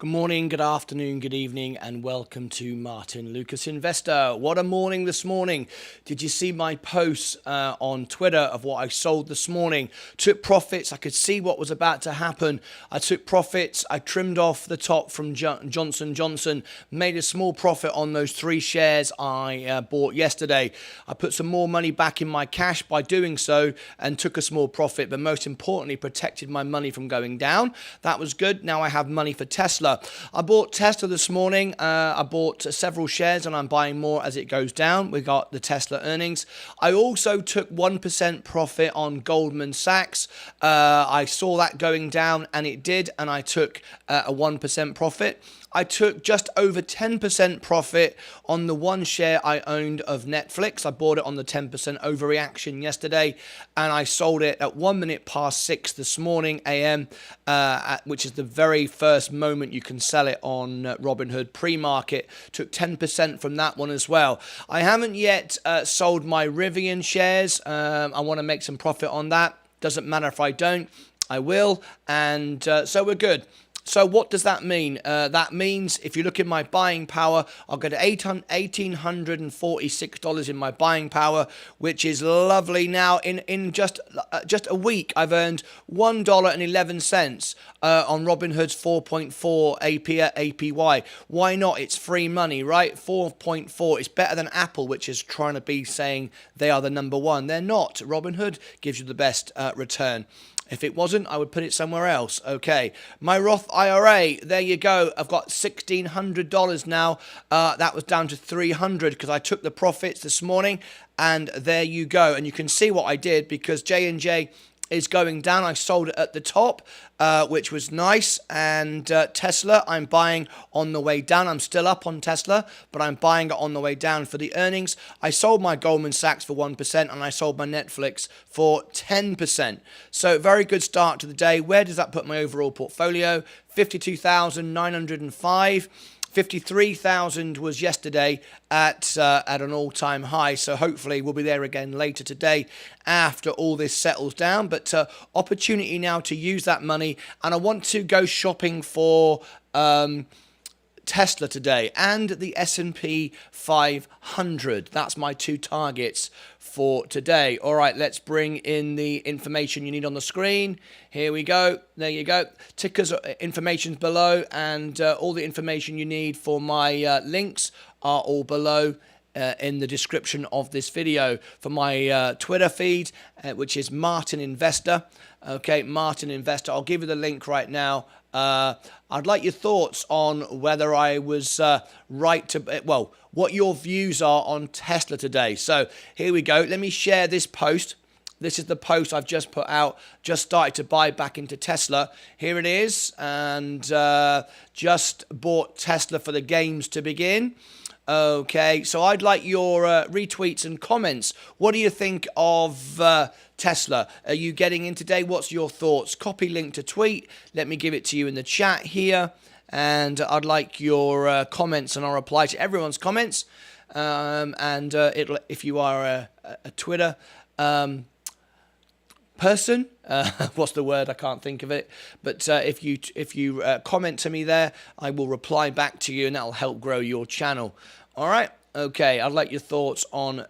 Good morning, good afternoon, good evening, and welcome to Martyn Lucas Investor. What a morning this morning. Did you see my posts on Twitter of what I sold this morning? Took profits. I could see what was about to happen. I took profits. I trimmed off the top from Johnson & Johnson, made a small profit on those 3 shares I bought yesterday. I put some more money back in my cash by doing so and took a small profit, but most importantly, protected my money from going down. That was good. Now I have money for Tesla. I bought Tesla this morning. I bought several shares and I'm buying more as it goes down. We got the Tesla earnings. I also took 1% profit on Goldman Sachs. I saw that going down and it did, and I took a 1% profit. I took just over 10% profit on the 1 share I owned of Netflix. I bought it on the 10% overreaction yesterday, and I sold it at 6:01 this morning AM, which is the very first moment you can sell it on Robinhood pre-market. Took 10% from that one as well. I haven't yet sold my Rivian shares. I want to make some profit on that. Doesn't matter if I don't, I will, and so we're good. So what does that mean? That means if you look at my buying power, I'll go to $1,846 in my buying power, which is lovely. Now, in just a week, I've earned $1.11 on Robinhood's 4.4 APY. Why not? It's free money, right? 4.4. It's better than Apple, which is trying to be saying they are the number one. They're not. Robinhood gives you the best return. If it wasn't, I would put it somewhere else. Okay, my Roth IRA, there you go. I've got $1,600 now. That was down to $300 because I took the profits this morning, and there you go. And you can see what I did because J&J is going down. I sold it at the top, which was nice. And Tesla, I'm buying on the way down. I'm still up on Tesla, but I'm buying it on the way down for the earnings. I sold my Goldman Sachs for 1%, and I sold my Netflix for 10%. So very good start to the day. Where does that put my overall portfolio? 52,905. 53,000 was yesterday at an all-time high, so hopefully we'll be there again later today after all this settles down. But opportunity now to use that money, and I want to go shopping for Tesla today and the S&P 500. That's my 2 targets for today. All right, let's bring in the information you need on the screen. Here we go. There you go. Tickers information's below, and all the information you need for my links are all below in the description of this video. For my Twitter feed, which is Martyn Investor. Okay, Martyn Investor. I'll give you the link right now. I'd like your thoughts on whether I was right to, well, what your views are on Tesla today. So here we go. Let me share this post. This is the post I've just put out, just started to buy back into Tesla. Here it is, and just bought Tesla for the games to begin. Okay, so I'd like your retweets and comments. What do you think of Tesla? Are you getting in today? What's your thoughts? Copy link to tweet. Let me give it to you in the chat here. And I'd like your comments, and I'll reply to everyone's comments. If you are a Twitter person, what's the word? I can't think of it. But if you comment to me there, I will reply back to you, and that'll help grow your channel. All right. Okay. I'd like your thoughts on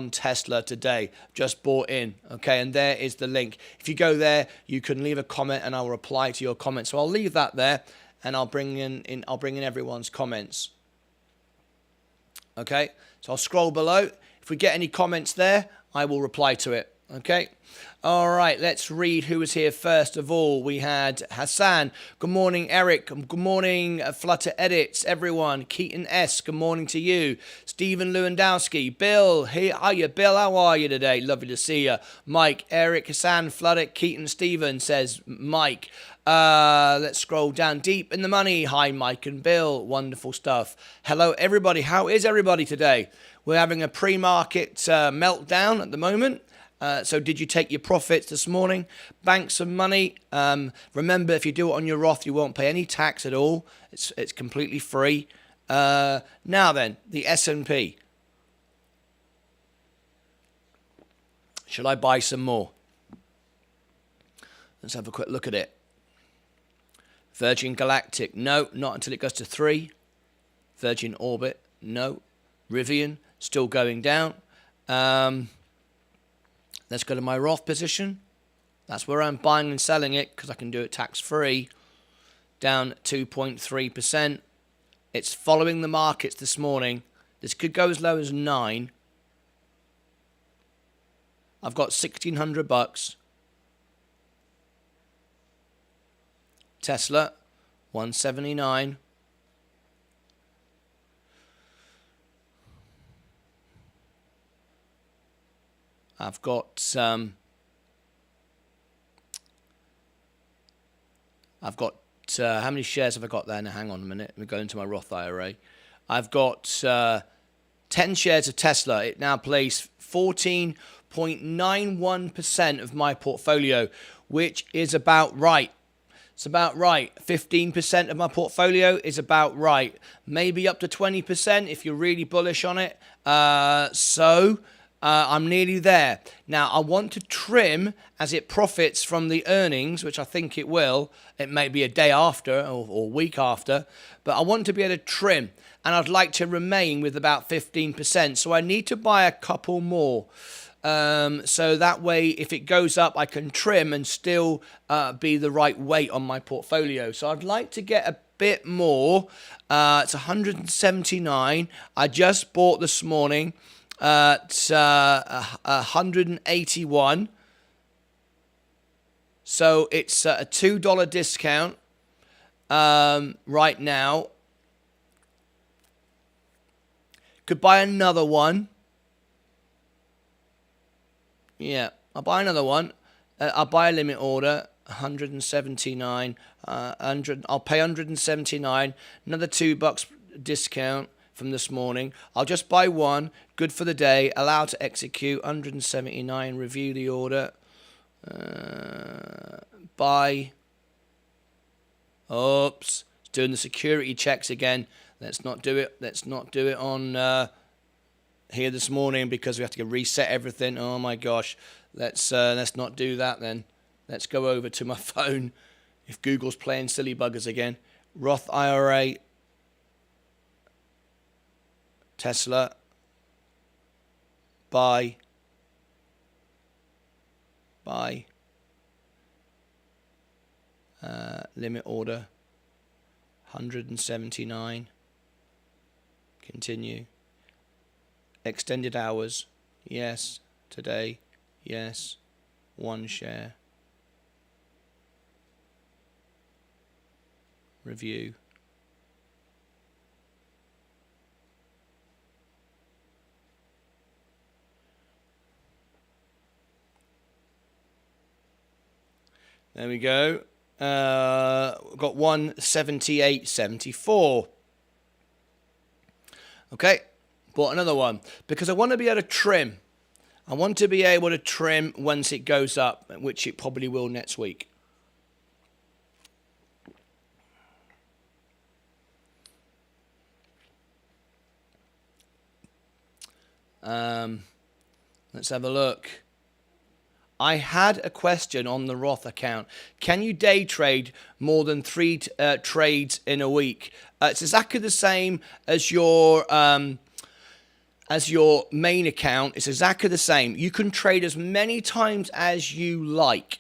Tesla today. Just bought in. Okay, and there is the link. If you go there, you can leave a comment, and I'll reply to your comment. So I'll leave that there, and I'll bring in everyone's comments. Okay. So I'll scroll below. If we get any comments there, I will reply to it. Okay. All right, let's read who was here first of all. We had Hassan. Good morning, Eric. Good morning, Flutter Edits, everyone. Keaton S. Good morning to you. Stephen Lewandowski. Bill. Hey, hiya, Bill. How are you today? Lovely to see you. Mike, Eric, Hassan, Flutter, Keaton, Stephen, says Mike. Let's scroll down. Deep in the money. Hi, Mike and Bill. Wonderful stuff. Hello, everybody. How is everybody today? We're having a pre-market meltdown at the moment. So did you take your profits this morning? Bank some money. Remember, if you do it on your Roth, you won't pay any tax at all. It's completely free. Now then, the S&P. Should I buy some more? Let's have a quick look at it. Virgin Galactic, no, not until it goes to 3. Virgin Orbit, no. Rivian, still going down. Let's go to my Roth position. That's where I'm buying and selling it because I can do it tax-free. Down 2.3%. It's following the markets this morning. This could go as low as 9. I've got $1,600. Tesla, 179. I've got how many shares have I got there? Now, hang on a minute. Let me go into my Roth IRA. I've got 10 shares of Tesla. It now plays 14.91% of my portfolio, which is about right. It's about right. 15% of my portfolio is about right. Maybe up to 20% if you're really bullish on it. I'm nearly there. Now, I want to trim as it profits from the earnings, which I think it will. It may be a day after or week after, but I want to be able to trim, and I'd like to remain with about 15%. So I need to buy a couple more. So that way, if it goes up, I can trim and still be the right weight on my portfolio. So I'd like to get a bit more. It's 179. I just bought this morning at 181. So it's a $2 discount right now. Could buy another one. Yeah, I'll buy another one. I'll buy a limit order, 179. I'll pay 179. Another $2 discount from this morning. I'll just buy one. Good for the day. Allow to execute. 179. Review the order. Buy. Oops. It's doing the security checks again. Let's not do it. Let's not do it on here this morning because we have to reset everything. Oh my gosh. Let's not do that then. Let's go over to my phone. If Google's playing silly buggers again. Roth IRA. Tesla. Buy. Limit order. 179. Continue. Extended hours. Yes. Today. Yes. One share. Review. There we go. We've got 178.74. Okay. Bought another one because I want to be able to trim. I want to be able to trim once it goes up, which it probably will next week. Let's have a look. I had a question on the Roth account. Can you day trade more than 3 trades in a week? It's exactly the same as your main account. It's exactly the same. You can trade as many times as you like.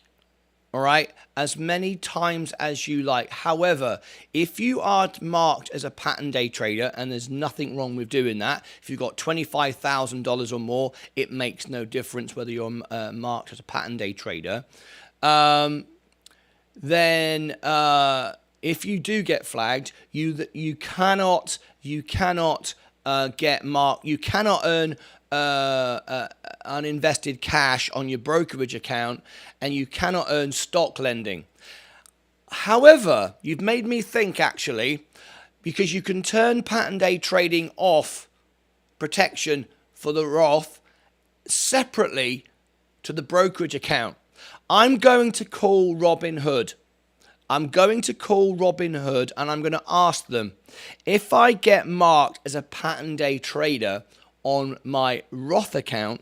All right? As many times as you like. However, if you are marked as a pattern day trader, and there's nothing wrong with doing that, if you've got $25,000 or more, it makes no difference whether you're marked as a pattern day trader. Then if you do get flagged, you cannot get marked. You cannot earn uninvested cash on your brokerage account, and you cannot earn stock lending. However, you've made me think actually, because you can turn pattern day trading off protection for the Roth separately to the brokerage account. I'm going to call Robinhood. I'm going to call Robinhood and I'm going to ask them, if I get marked as a pattern day trader on my Roth account,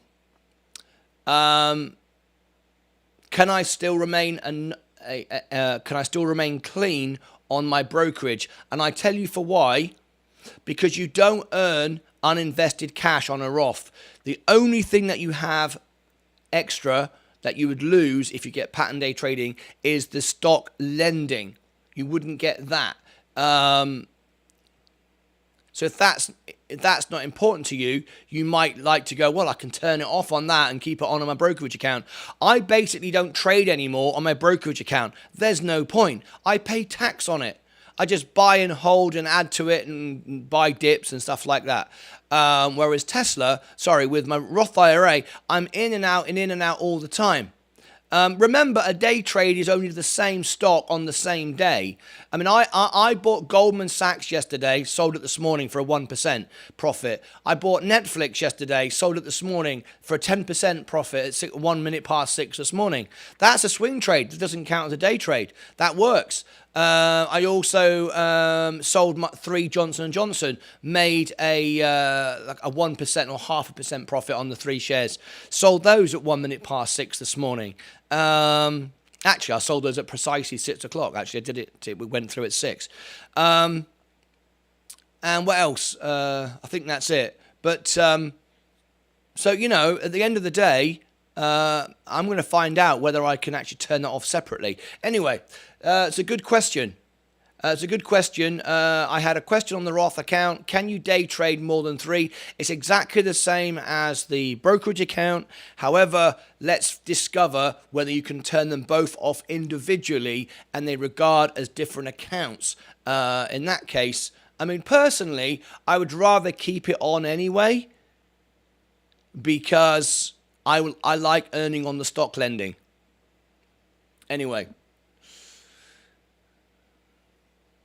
can I still remain clean on my brokerage. And I tell you for why. Because you don't earn uninvested cash on a Roth. The only thing that you have extra that you would lose if you get pattern day trading is the stock lending. You wouldn't get that. So if that's not important to you, you might like to go, well, I can turn it off on that and keep it on my brokerage account. I basically don't trade anymore on my brokerage account. There's no point. I pay tax on it. I just buy and hold and add to it and buy dips and stuff like that. Whereas with my Roth IRA, I'm in and out all the time. Remember, a day trade is only the same stock on the same day. I mean, I bought Goldman Sachs yesterday, sold it this morning for a 1% profit. I bought Netflix yesterday, sold it this morning for a 10% profit at 1 minute past 6 this morning. That's a swing trade. It doesn't count as a day trade. That works. I also sold my 3 Johnson & Johnson, made a 1% or 0.5% profit on the 3 shares. Sold those at 1 minute past 6 this morning. Actually, I sold those at precisely 6 o'clock. Actually, I did it. We went through at 6. And what else? I think that's it. But so at the end of the day, I'm going to find out whether I can actually turn that off separately. Anyway, it's a good question. I had a question on the Roth account. Can you day trade more than 3? It's exactly the same as the brokerage account. However, let's discover whether you can turn them both off individually and they regard as different accounts. In that case, I mean, personally, I would rather keep it on anyway because I like earning on the stock lending. Anyway.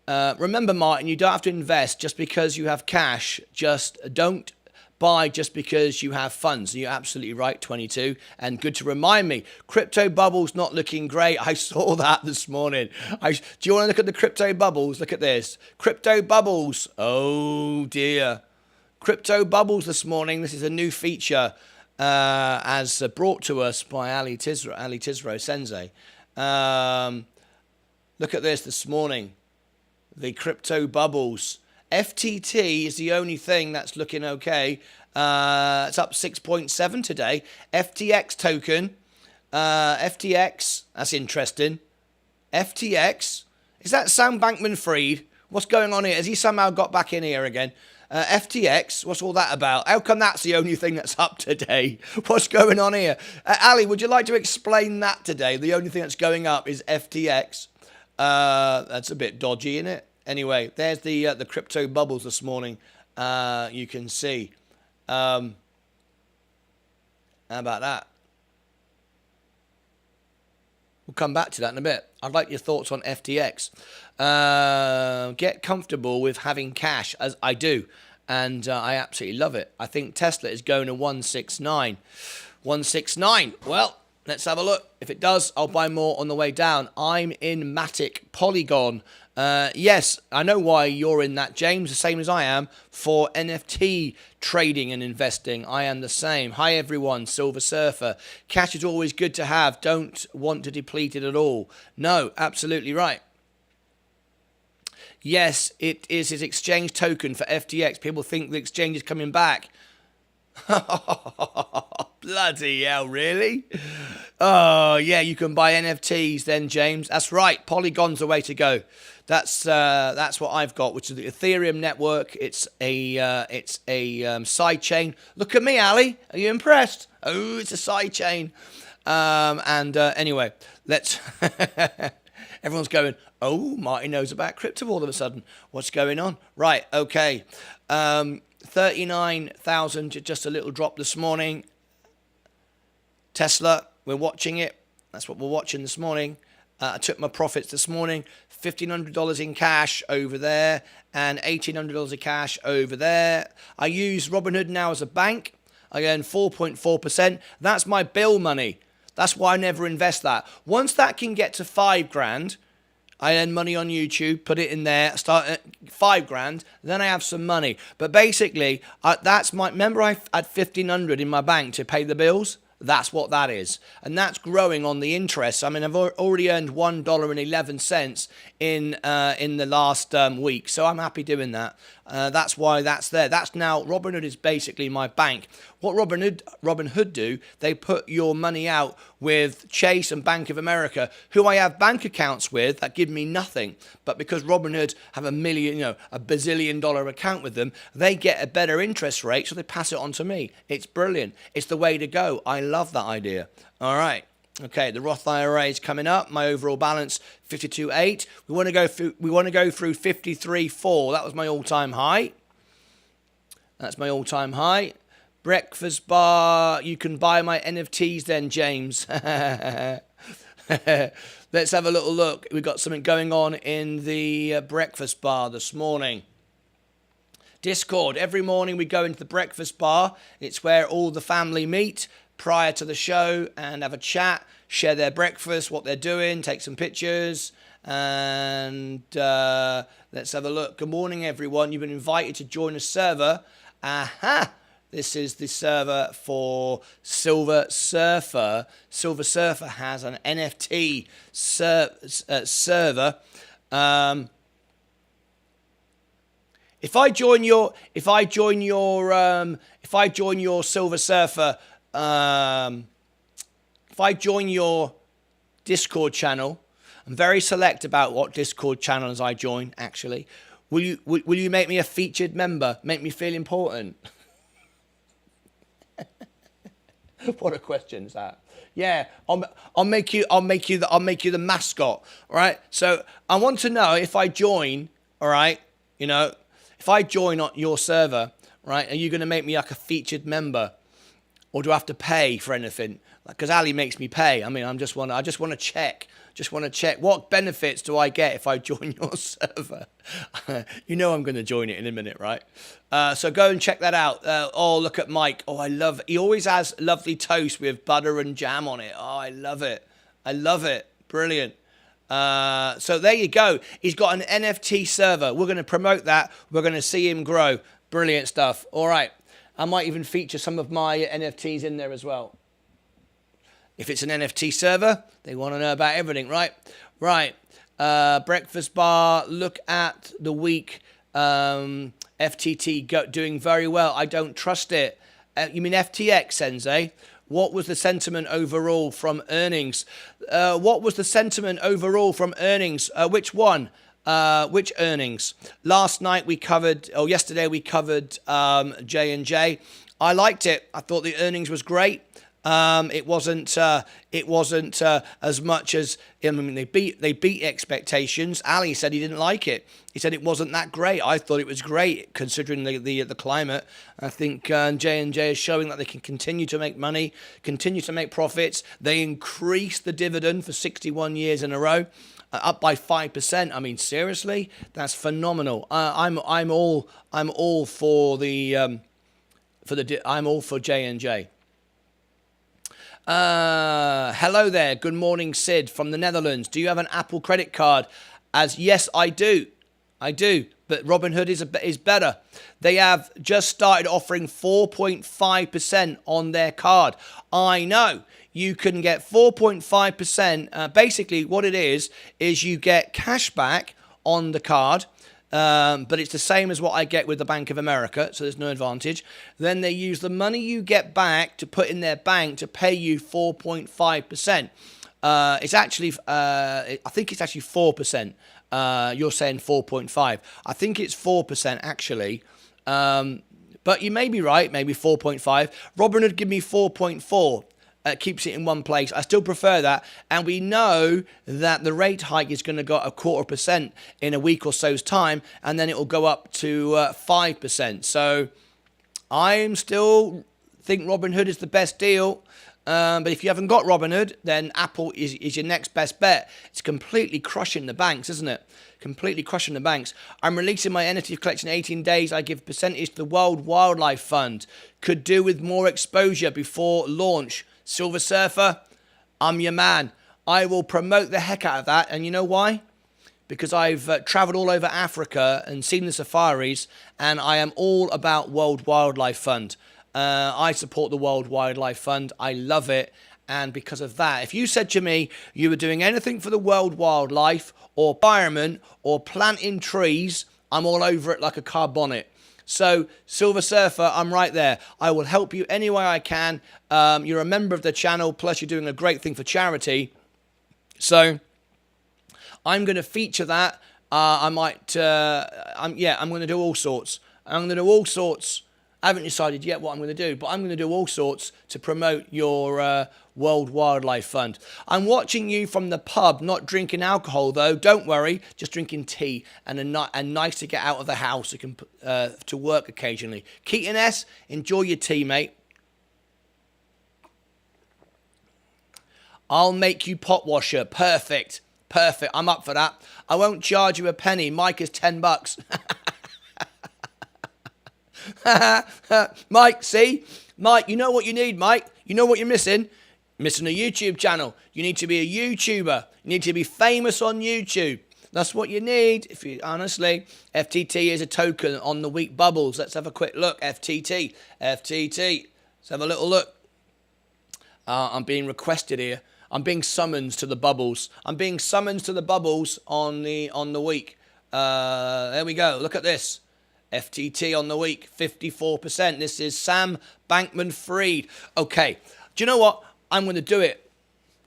Remember, Martin, you don't have to invest just because you have cash. Just don't buy just because you have funds. You're absolutely right, 22. And good to remind me, crypto bubble's not looking great. I saw that this morning. Do you want to look at the crypto bubbles? Look at this. Crypto bubbles. Oh, dear. Crypto bubbles this morning. This is a new feature as brought to us by Ali Tizro Sensei. Look at this morning. The crypto bubbles. FTT is the only thing that's looking okay. It's up 6.7 today. FTX token. FTX. That's interesting. FTX. Is that Sam Bankman-Fried? What's going on here? Has he somehow got back in here again? FTX. What's all that about? How come that's the only thing that's up today? What's going on here? Ali, would you like to explain that today? The only thing that's going up is FTX. That's a bit dodgy, isn't it? Anyway, there's the crypto bubbles this morning. You can see. How about that? We'll come back to that in a bit. I'd like your thoughts on FTX. Get comfortable with having cash, as I do. And I absolutely love it. I think Tesla is going to 169. 169. Well, let's have a look. If it does, I'll buy more on the way down. I'm in Matic Polygon. Yes, I know why you're in that, James, the same as I am, for NFT trading and investing. I am the same. Hi, everyone. Silver Surfer. Cash is always good to have. Don't want to deplete it at all. No, absolutely right. Yes, it is his exchange token for FTX. People think the exchange is coming back. Bloody hell, really? Oh, yeah, you can buy NFTs then, James. That's right. Polygon's the way to go. That's what I've got, which is the Ethereum network. It's a side chain. Look at me, Ali. Are you impressed? Oh, it's a side chain. Anyway, let's... Everyone's going, oh, Martin knows about crypto all of a sudden. What's going on? Right, okay. 39,000, just a little drop this morning. Tesla, we're watching it. That's what we're watching this morning. I took my profits this morning. $1,500 in cash over there and $1,800 of cash over there. I use Robinhood now as a bank. I earn 4.4%. That's my bill money. That's why I never invest that. Once that can get to $5,000, I earn money on YouTube, put it in there, start at $5,000, then I have some money. But basically, that's remember I had $1,500 in my bank to pay the bills? That's what that is. And that's growing on the interest. I mean, I've already earned $1.11 in the last week. So I'm happy doing that. That's why that's there. That's now, Robinhood is basically my bank. What Robinhood do, they put your money out with Chase and Bank of America, who I have bank accounts with that give me nothing. But because Robinhood have a bazillion dollar account with them, they get a better interest rate, so they pass it on to me. It's brilliant. It's the way to go. I love that idea. All right. Okay, the Roth IRA is coming up. My overall balance 52.8. We want to go through 53.4. That was my all-time high. That's my all-time high. Breakfast bar. You can buy my NFTs then, James. Let's have a little look. We've got something going on in the breakfast bar this morning. Discord. Every morning we go into the breakfast bar. It's where all the family meet prior to the show and have a chat, share their breakfast, what they're doing, take some pictures, and let's have a look. Good morning, everyone. You've been invited to join a server. Aha! This is the server for Silver Surfer. Silver Surfer has an NFT server. If I join your Silver Surfer, if I join your Discord channel, I'm very select about what Discord channels I join. Actually, will you make me a featured member? Make me feel important. What a question is that? Yeah, I'll make you the mascot. All right. So I want to know if I join. All right. If I join on your server, right, are you going to make me like a featured member, or do I have to pay for anything? Because Ali makes me pay. I mean, I just want to check. Just want to check what benefits do I get if I join your server. I'm going to join it in a minute, right? So go and check that out. Oh, look at Mike. Oh, he always has lovely toast with butter and jam on it. Oh, I love it. Brilliant. So there you go. He's got an NFT server. We're going to promote that. We're going to see him grow. Brilliant stuff. All right. I might even feature some of my NFTs in there as well. If it's an NFT server, they want to know about everything, right? Right. Breakfast bar. Look at the week. FTT doing very well. I don't trust it. You mean FTX, Sensei? What was the sentiment overall from earnings? Which one? Which earnings? Yesterday we covered J&J. I liked it. I thought the earnings was great. It wasn't as much as, they beat expectations. Ali said he didn't like it. He said it wasn't that great. I thought it was great considering the climate. I think J&J is showing that they can continue to make money, continue to make profits. They increased the dividend for 61 years in a row, up by 5%. I mean, seriously, that's phenomenal. I'm all for J&J. Hello there. Good morning, Sid from the Netherlands. Do you have an Apple credit card? Yes, I do. But Robinhood is better. They have just started offering 4.5% on their card. I know. You can get 4.5%. Basically, what it is you get cash back on the card. But it's the same as what I get with the Bank of America, so there's no advantage. Then they use the money you get back to put in their bank to pay you 4.5%. It's actually, I think it's actually 4%. You're saying 4.5. I think it's 4% actually. But you may be right, maybe 4.5. Robinhood give me 4.4. Keeps it in one place. I still prefer that. And we know that the rate hike is going to go up 0.25% in a week or so's time, and then it will go up to 5%. So I still think Robinhood is the best deal. But if you haven't got Robinhood, then Apple is your next best bet. It's completely crushing the banks, isn't it? Completely crushing the banks. I'm releasing my NFT collection in 18 days. I give percentage to the World Wildlife Fund. Could do with more exposure before launch. Silver Surfer, I'm your man. I will promote the heck out of that. And you know why? Because I've traveled all over Africa and seen the safaris, and I am all about World Wildlife Fund. I support the World Wildlife Fund. I love it. And because of that, if you said to me you were doing anything for the world wildlife or environment or planting trees, I'm all over it like a car bonnet. So, Silver Surfer, I'm right there. I will help you any way I can. You're a member of the channel, plus you're doing a great thing for charity. So, I'm going to feature that. I'm going to do all sorts. I'm going to do all sorts. I haven't decided yet what I'm going to do, but I'm going to do all sorts to promote your World Wildlife Fund. I'm watching you from the pub, not drinking alcohol though. Don't worry, just drinking tea and nice to get out of the house. You can to work occasionally. Keaton S, enjoy your tea, mate. I'll make you pot washer. Perfect. Perfect. I'm up for that. I won't charge you a penny. Mike is $10. Mike, see? Mike, you know what you need, Mike? You know what you're missing? Missing a YouTube channel. You need to be a YouTuber. You need to be famous on YouTube. That's what you need. If you honestly, FTT is a token on the week bubbles. Let's have a quick look. FTT. Let's have a little look. I'm being requested here. I'm being summoned to the bubbles. I'm being summoned to the bubbles on the week. There we go. Look at this. FTT on the week, 54%. This is Sam Bankman-Fried. Okay. Do you know what? I'm going to do it.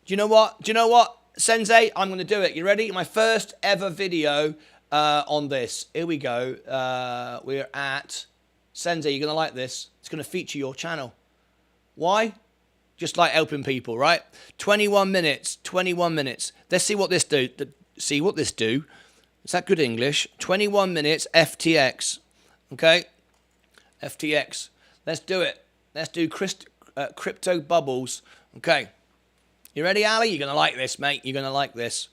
Do you know what? Sensei, I'm going to do it. You ready? My first ever video on this. Here we go. We're at... Sensei, you're going to like this. It's going to feature your channel. Why? Just like helping people, right? 21 minutes. Let's see what this do. Is that good English? 21 minutes, FTX. Okay? FTX. Let's do it. Let's do crypto bubbles. Okay. You ready, Ali? You're going to like this, mate. You're going to like this.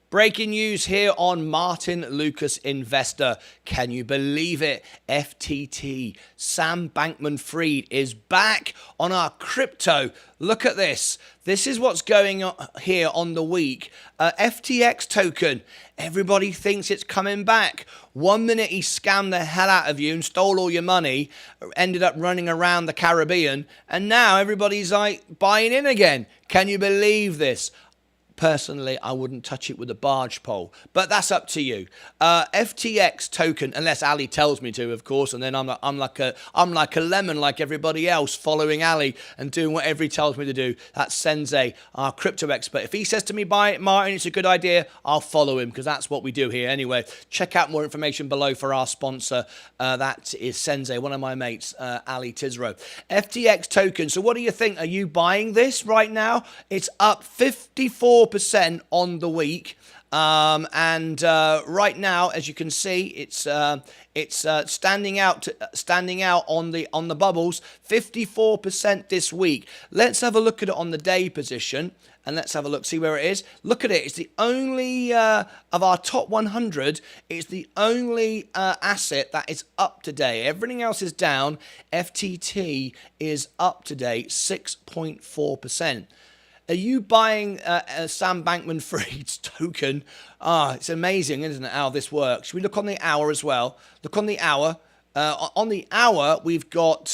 Breaking news here on Martyn Lucas Investor. Can you believe it? FTT, Sam Bankman-Fried, is back on our crypto. Look at this. This is what's going on here on the week. FTX token. Everybody thinks it's coming back. 1 minute he scammed the hell out of you and stole all your money, ended up running around the Caribbean, and now everybody's like buying in again. Can you believe this? Personally, I wouldn't touch it with a barge pole, but that's up to you. FTX token, unless Ali tells me to, of course, and then I'm like a lemon, like everybody else, following Ali and doing whatever he tells me to do. That's Sensei, our crypto expert. If he says to me, "Buy it, Martin, it's a good idea," I'll follow him because that's what we do here. Anyway, check out more information below for our sponsor. That is Sensei, one of my mates, Ali Tizro. FTX token. So, what do you think? Are you buying this right now? It's up 54% on the week, and right now, as you can see, it's standing out on the bubbles. 54% this week. Let's have a look at it on the day position, and let's have a look, see where it is. Look at it. It's the only of our top 100. It's the only asset that is up today. Everything else is down. FTT is up today, 6.4%. Are you buying Sam Bankman-Fried's token? It's amazing, isn't it, how this works? Should we look on the hour as well? Look on the hour. On the hour, we've got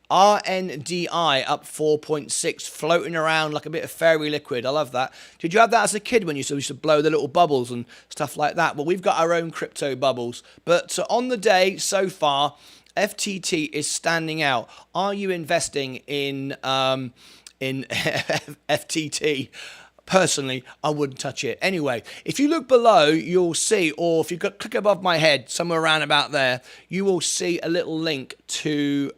RNDI up 4.6, floating around like a bit of fairy liquid. I love that. Did you have that as a kid when you used to blow the little bubbles and stuff like that? Well, we've got our own crypto bubbles. But on the day so far, FTT is standing out. Are you investing in FTT? Personally, I wouldn't touch it. Anyway, if you look below, you'll see, or if you click above my head, somewhere around about there, you will see a little link to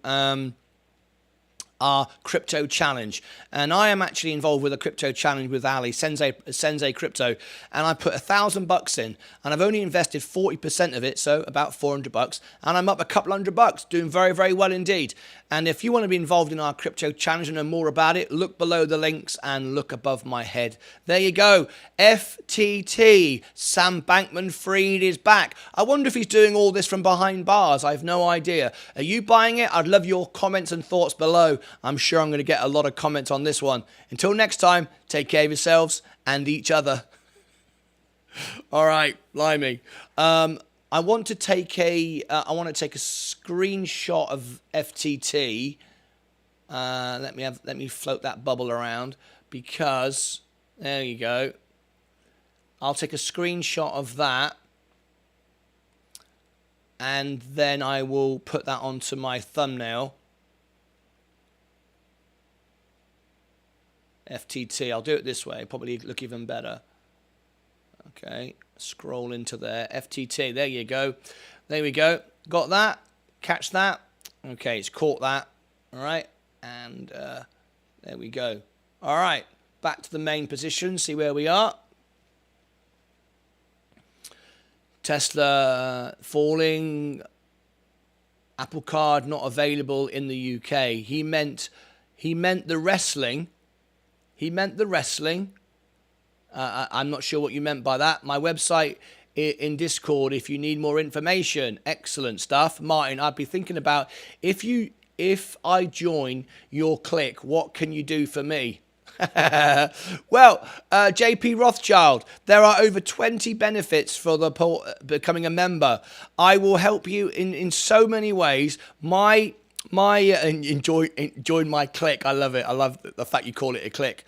our crypto challenge. And I am actually involved with a crypto challenge with Ali, Sensei Crypto, and I put $1,000 in, and I've only invested 40% of it, so about $400, and I'm up a couple $100, doing very, very well indeed. And if you want to be involved in our crypto challenge and know more about it, look below the links and look above my head. There you go. FTT, Sam Bankman-Fried is back. I wonder if he's doing all this from behind bars. I have no idea. Are you buying it? I'd love your comments and thoughts below. I'm sure I'm going to get a lot of comments on this one. Until next time, take care of yourselves and each other. All right, blimey. I want to take a screenshot of FTT. Let me float that bubble around, because there you go. I'll take a screenshot of that, and then I will put that onto my thumbnail. FTT, I'll do it this way, probably look even better. Okay, scroll into there, FTT, there you go. There we go, got that, catch that. Okay, it's caught that, all right, and there we go. All right, back to the main position, see where we are. Tesla falling, Apple Card not available in the UK. He meant the wrestling. He meant the wrestling. I'm not sure what you meant by that. My website in Discord, if you need more information. Excellent stuff. Martin, I'd be thinking about, if I join your clique, what can you do for me? Well, JP Rothschild, there are over 20 benefits for becoming a member. I will help you in so many ways. Join my clique. I love it. I love the fact you call it a clique.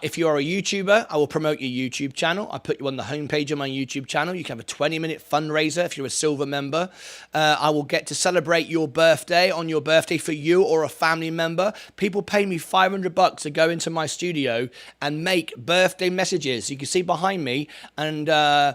If you are a YouTuber, I will promote your YouTube channel. I put you on the homepage of my YouTube channel. You can have a 20-minute fundraiser if you're a silver member. I will get to celebrate your birthday on your birthday for you or a family member. People pay me $500 to go into my studio and make birthday messages. You can see behind me, and I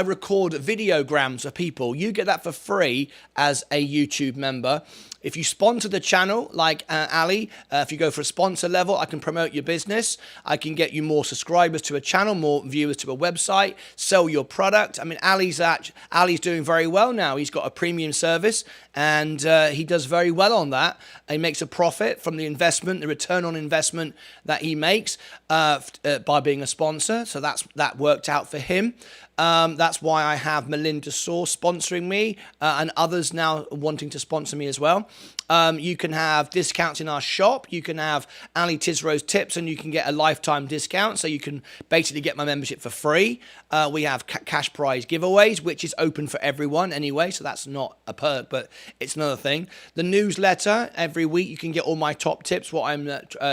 record videograms of people. You get that for free as a YouTube member. If you sponsor the channel, like Ali, if you go for a sponsor level, I can promote your business. I can get you more subscribers to a channel, more viewers to a website, sell your product. I mean, Ali's doing very well now. He's got a premium service, and he does very well on that. He makes a profit from the investment, the return on investment that he makes by being a sponsor. So that worked out for him. That's why I have Melinda Source sponsoring me, and others now wanting to sponsor me as well. You can have discounts in our shop. You can have Ali Tizro's tips, and you can get a lifetime discount. So you can basically get my membership for free. We have cash prize giveaways, which is open for everyone anyway. So that's not a perk, but it's another thing. The newsletter, every week you can get all my top tips, what I'm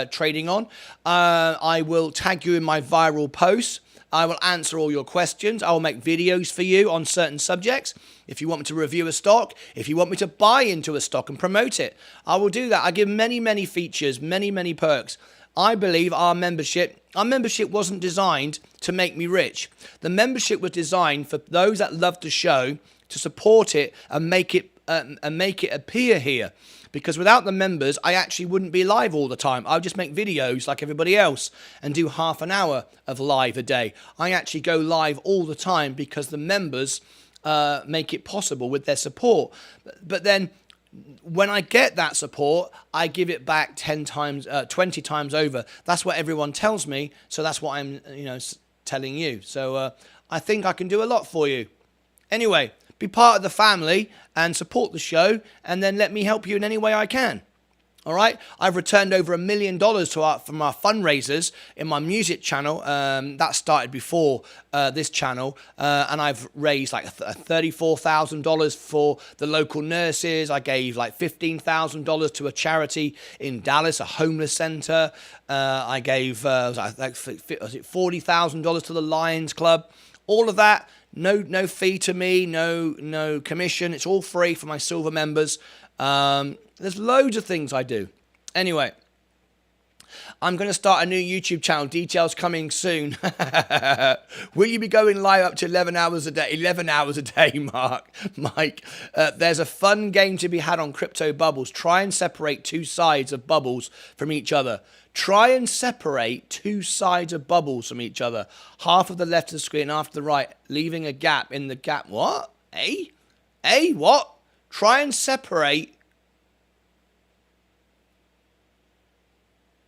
trading on. I will tag you in my viral posts. I will answer all your questions. I will make videos for you on certain subjects. If you want me to review a stock, if you want me to buy into a stock and promote it, I will do that. I give many, many features, many, many perks. I believe our membership wasn't designed to make me rich. The membership was designed for those that love the show, to support it and make it appear here. Because without the members, I actually wouldn't be live all the time. I would just make videos like everybody else and do half an hour of live a day. I actually go live all the time because the members make it possible with their support. But then when I get that support, I give it back 10 times, 20 times over. That's what everyone tells me. So that's what I'm telling you. So I think I can do a lot for you. Anyway, be part of the family and support the show, and then let me help you in any way I can. All right? I've returned over $1 million from our fundraisers in my music channel. That started before this channel, and I've raised like $34,000 for the local nurses. I gave like $15,000 to a charity in Dallas, a homeless center. I gave $40,000 to the Lions Club. All of that. No fee to me, no commission. It's all free for my silver members. There's loads of things I do. Anyway, I'm going to start a new YouTube channel. Details coming soon. Will you be going live up to 11 hours a day? 11 hours a day, Mike. There's a fun game to be had on crypto bubbles. Try and separate two sides of bubbles from each other. Try and separate two sides of bubbles from each other. Half of the left of the screen, half of the right, leaving a gap in the gap. What? What? Try and separate.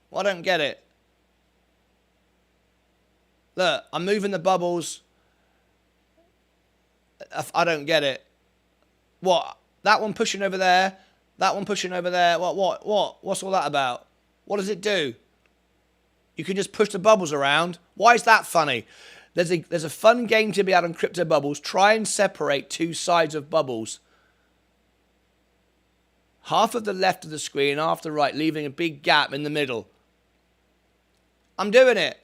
Well, I don't get it. Look, I'm moving the bubbles. I don't get it. What? That one pushing over there. That one pushing over there. What? What's all that about? What does it do? You can just push the bubbles around. Why is that funny? There's a fun game to be had on crypto bubbles. Try and separate two sides of bubbles. Half of the left of the screen, half the right, leaving a big gap in the middle. I'm doing it.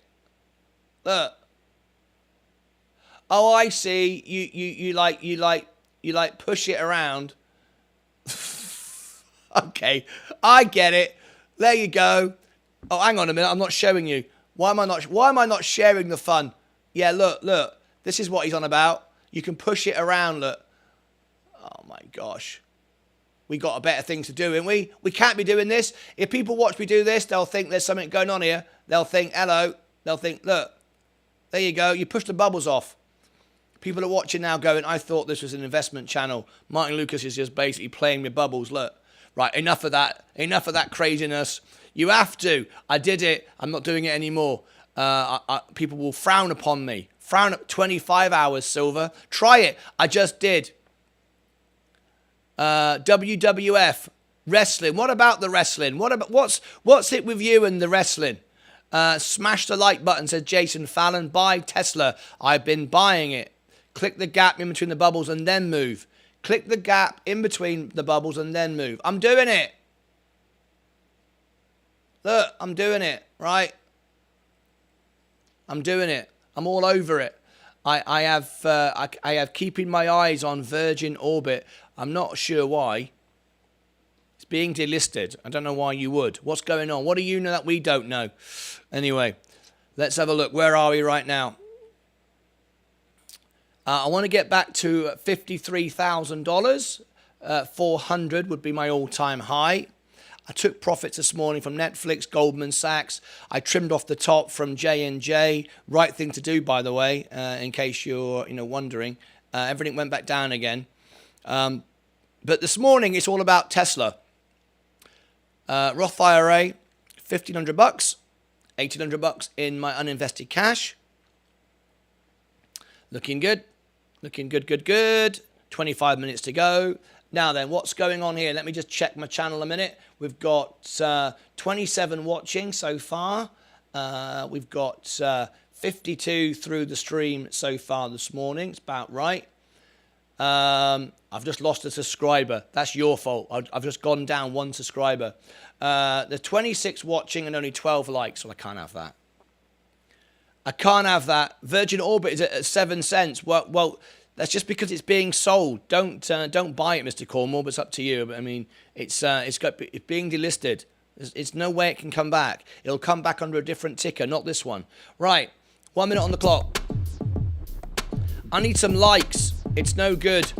Look. Oh, I see. You like push it around. Okay, I get it. There you go. Oh, hang on a minute. I'm not showing you. Why am I not sharing the fun? Yeah, look. This is what he's on about. You can push it around, look. Oh my gosh. We got a better thing to do, ain't we? We can't be doing this. If people watch me do this, they'll think there's something going on here. They'll think, hello. They'll think, look. There you go. You push the bubbles off. People are watching now going, I thought this was an investment channel. Martyn Lucas is just basically playing with bubbles. Look. Right, enough of that. Enough of that craziness. You have to. I did it. I'm not doing it anymore. People will frown upon me. Frown at 25 hours, Silver. Try it. I just did. WWF. Wrestling. What about the wrestling? What's it with you and the wrestling? Smash the like button, says Jason Fallon. Buy Tesla. I've been buying it. Click the gap in between the bubbles and then move. Click the gap in between the bubbles and then move. I'm doing it. Look, I'm doing it, right? I'm doing it. I'm all over it. I have keeping my eyes on Virgin Orbit. I'm not sure why. It's being delisted. I don't know why you would. What's going on? What do you know that we don't know? Anyway, let's have a look. Where are we right now? I want to get back to $53,000. 400 would be my all-time high. I took profits this morning from Netflix, Goldman Sachs. I trimmed off the top from J&J. Right thing to do, by the way, in case you're wondering. Everything went back down again. But this morning, it's all about Tesla. Roth IRA, $1,500, $1,800 in my uninvested cash. Looking good. Looking good. 25 minutes to go. Now then, what's going on here? Let me just check my channel a minute. We've got 27 watching so far. We've got 52 through the stream so far this morning. It's about right. I've just lost a subscriber. That's your fault. I've just gone down one subscriber. There's 26 watching and only 12 likes, so I can't have that. I can't have that. Virgin Orbit is at 7 cents. Well, that's just because it's being sold. Don't buy it, Mr. Cornwall. But it's up to you. But I mean, it's being delisted. It's no way it can come back. It'll come back under a different ticker, not this one. Right, 1 minute on the clock. I need some likes. It's no good.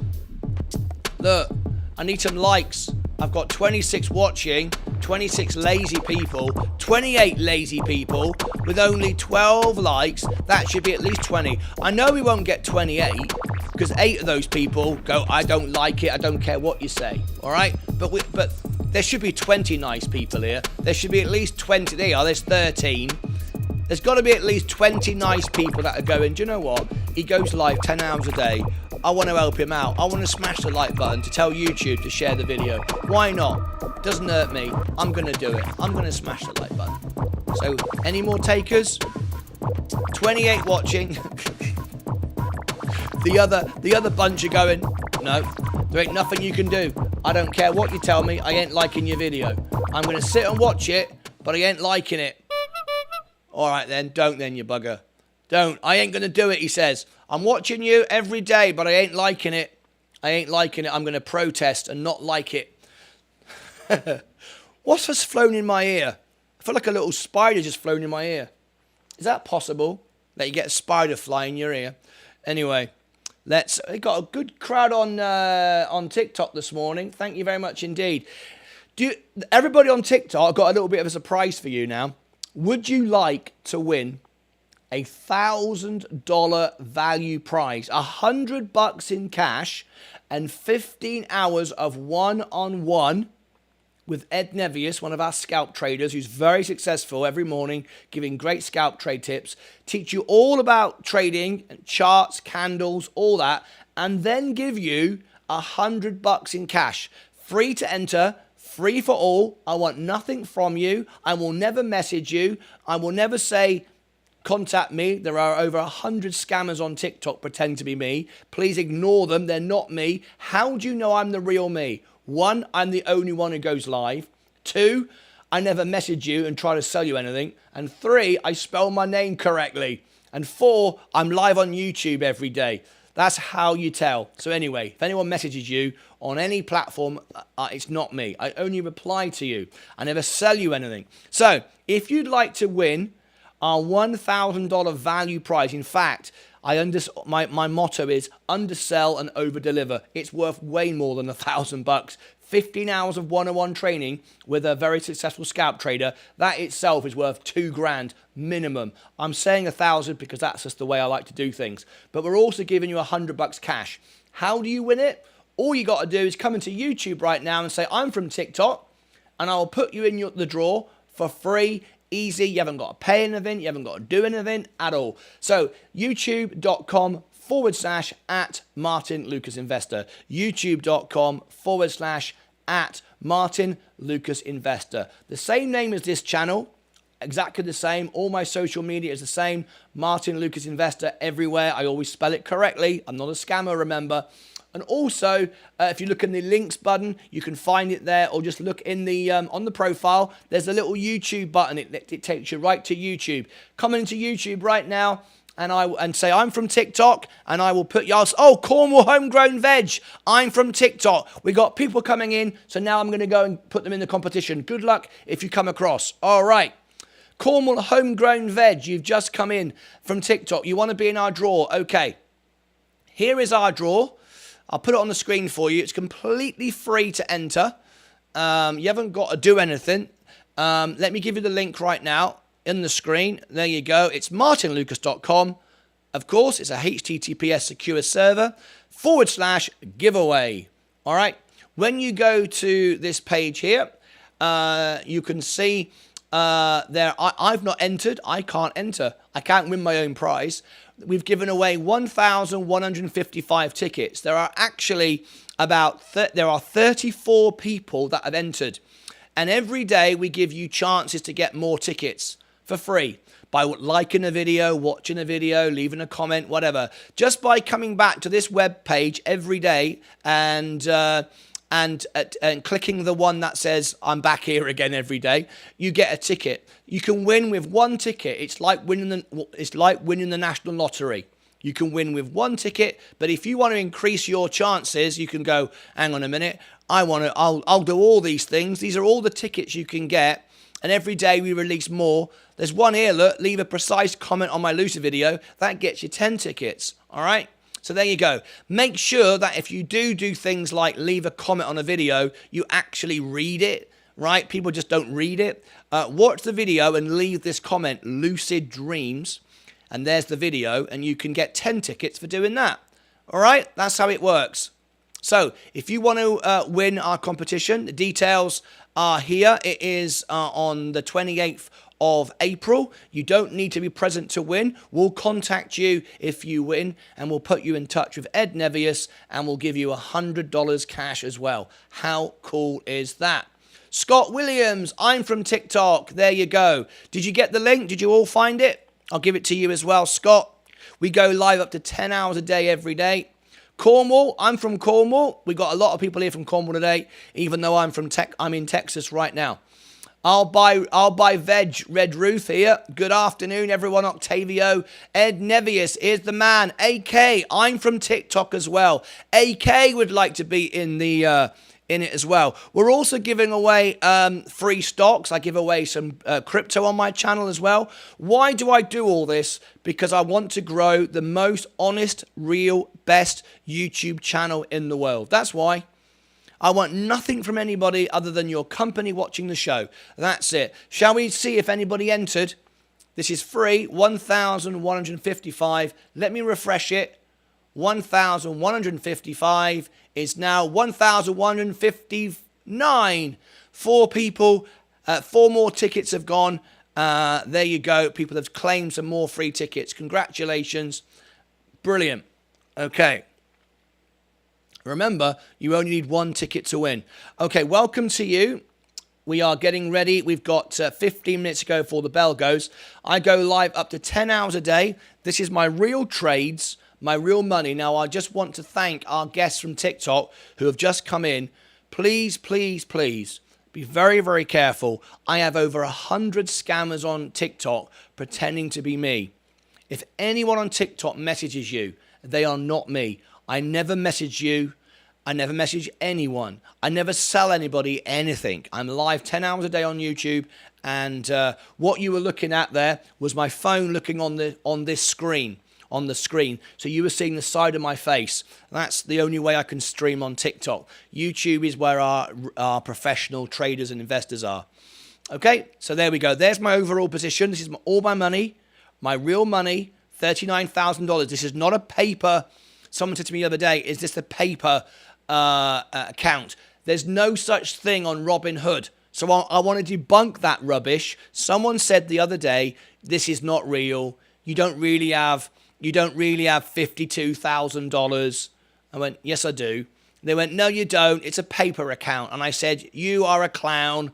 Look, I need some likes. I've got 26 watching, 26 lazy people, 28 lazy people with only 12 likes. That should be at least 20. I know we won't get 28 because 8 of those people go, I don't like it. I don't care what you say. All right? But there should be 20 nice people here. There should be at least 20. There you are. There's 13. There's got to be at least 20 nice people that are going, do you know what? He goes live 10 hours a day. I want to help him out. I want to smash the like button to tell YouTube to share the video. Why not? Doesn't hurt me. I'm going to do it. I'm going to smash the like button. So, any more takers? 28 watching. The other bunch are going, no, there ain't nothing you can do. I don't care what you tell me. I ain't liking your video. I'm going to sit and watch it, but I ain't liking it. All right then, don't then, you bugger. Don't. I ain't going to do it, he says. I'm watching you every day, but I ain't liking it. I ain't liking it. I'm going to protest and not like it. What's just flown in my ear? I feel like a little spider just flown in my ear. Is that possible? That you get a spider fly in your ear? Anyway, we got a good crowd on TikTok this morning. Thank you very much indeed. Everybody on TikTok, I've got a little bit of a surprise for you now. Would you like to win a $1,000 value prize, $100 in cash, and 15 hours of one-on-one with Ed Nevius, one of our scalp traders, who's very successful every morning, giving great scalp trade tips, teach you all about trading, charts, candles, all that, and then give you $100 in cash. Free to enter, Free for all. I want nothing from you. I will never message you. I will never say, contact me. There are over 100 scammers on TikTok pretending to be me. Please ignore them. They're not me. How do you know I'm the real me? 1, I'm the only one who goes live. 2, I never message you and try to sell you anything. And 3, I spell my name correctly. And 4, I'm live on YouTube every day. That's how you tell. So anyway, if anyone messages you on any platform, it's not me. I only reply to you. I never sell you anything. So if you'd like to win our $1,000 value prize, in fact, my motto is undersell and overdeliver. It's worth way more than $1,000. 15 hours of one-on-one training with a very successful scalp trader, that itself is worth $2,000 minimum. I'm saying 1,000 because that's just the way I like to do things. But we're also giving you $100 cash. How do you win it? All you got to do is come into YouTube right now and say, I'm from TikTok, and I'll put you in the draw for free. Easy. You haven't got to pay anything. You haven't got to do anything at all. So youtube.com/@Martyn Lucas Investor. youtube.com/@Martyn Lucas Investor. The same name as this channel. Exactly the same. All my social media is the same. Martyn Lucas Investor everywhere. I always spell it correctly. I'm not a scammer, remember. And also, if you look in the links button, you can find it there, or just look in the on the profile. There's a little YouTube button. It takes you right to YouTube. Come into YouTube right now and say I'm from TikTok, and I will put you. Oh, Cornwall Homegrown Veg. I'm from TikTok. We got people coming in, so now I'm going to go and put them in the competition. Good luck if you come across. All right. Cornwall Homegrown Veg, you've just come in from TikTok. You want to be in our draw. Okay. Here is our draw. I'll put it on the screen for you. It's completely free to enter. You haven't got to do anything. Let me give you the link right now in the screen. There you go. It's martynlucas.com. Of course, it's a HTTPS secure server /giveaway. All right. When you go to this page here, you can see there. I've not entered. I can't enter. I can't win my own prize. We've given away 1,155 tickets. There are actually there are 34 people that have entered. And every day we give you chances to get more tickets for free by liking a video, watching a video, leaving a comment, whatever. Just by coming back to this web page every day and clicking the one that says I'm back here again every day, you get a ticket. You can win with one ticket. It's like winning the national lottery. You can win with one ticket, but if you want to increase your chances, you can go, hang on a minute, I'll do all these things. These are all the tickets you can get, and every day we release more. There's one here, look, leave a precise comment on my Lucy video. That gets you 10 tickets, all right? So there you go. Make sure that if you do things like leave a comment on a video, you actually read it, right? People just don't read it. Watch the video and leave this comment, Lucid Dreams, and there's the video, and you can get 10 tickets for doing that. All right? That's how it works. So if you want to win our competition, the details are here. It is on the 28th of April. You don't need to be present to win. We'll contact you if you win, and we'll put you in touch with Ed Nevius, and we'll give you $100 cash as well. How cool is that? Scott Williams, I'm from TikTok. There you go. Did you get the link? Did you all find it? I'll give it to you as well, Scott. We go live up to 10 hours a day every day. Cornwall, I'm from Cornwall. We got a lot of people here from Cornwall today, even though I'm in Texas right now. I'll buy veg, Red Ruth here. Good afternoon, everyone. Octavio, Ed Nevius is the man. AK, I'm from TikTok as well. AK would like to be in it as well. We're also giving away free stocks. I give away some crypto on my channel as well. Why do I do all this? Because I want to grow the most honest, real, best YouTube channel in the world. That's why. I want nothing from anybody other than your company watching the show. That's it. Shall we see if anybody entered? This is free, 1,155. Let me refresh it. 1,155 is now 1,159. 4 people, 4 more tickets have gone. There you go. People have claimed some more free tickets. Congratulations. Brilliant. Okay. Remember, you only need one ticket to win. Okay, welcome to you. We are getting ready. We've got 15 minutes to go before the bell goes. I go live up to 10 hours a day. This is my real trades, my real money. Now, I just want to thank our guests from TikTok who have just come in. Please, please, please be very, very careful. I have over 100 scammers on TikTok pretending to be me. If anyone on TikTok messages you, they are not me. I never message you. I never message anyone. I never sell anybody anything. I'm live 10 hours a day on YouTube. And what you were looking at there was my phone looking on the screen. So you were seeing the side of my face. That's the only way I can stream on TikTok. YouTube is where our professional traders and investors are. Okay, so there we go. There's my overall position. This is all my money, my real money, $39,000. This is not a paper. Someone said to me the other day, is this a paper account? There's no such thing on Robinhood. So I want to debunk that rubbish. Someone said the other day, this is not real. You don't really have $52,000. I went, yes, I do. They went, no, you don't. It's a paper account. And I said, you are a clown.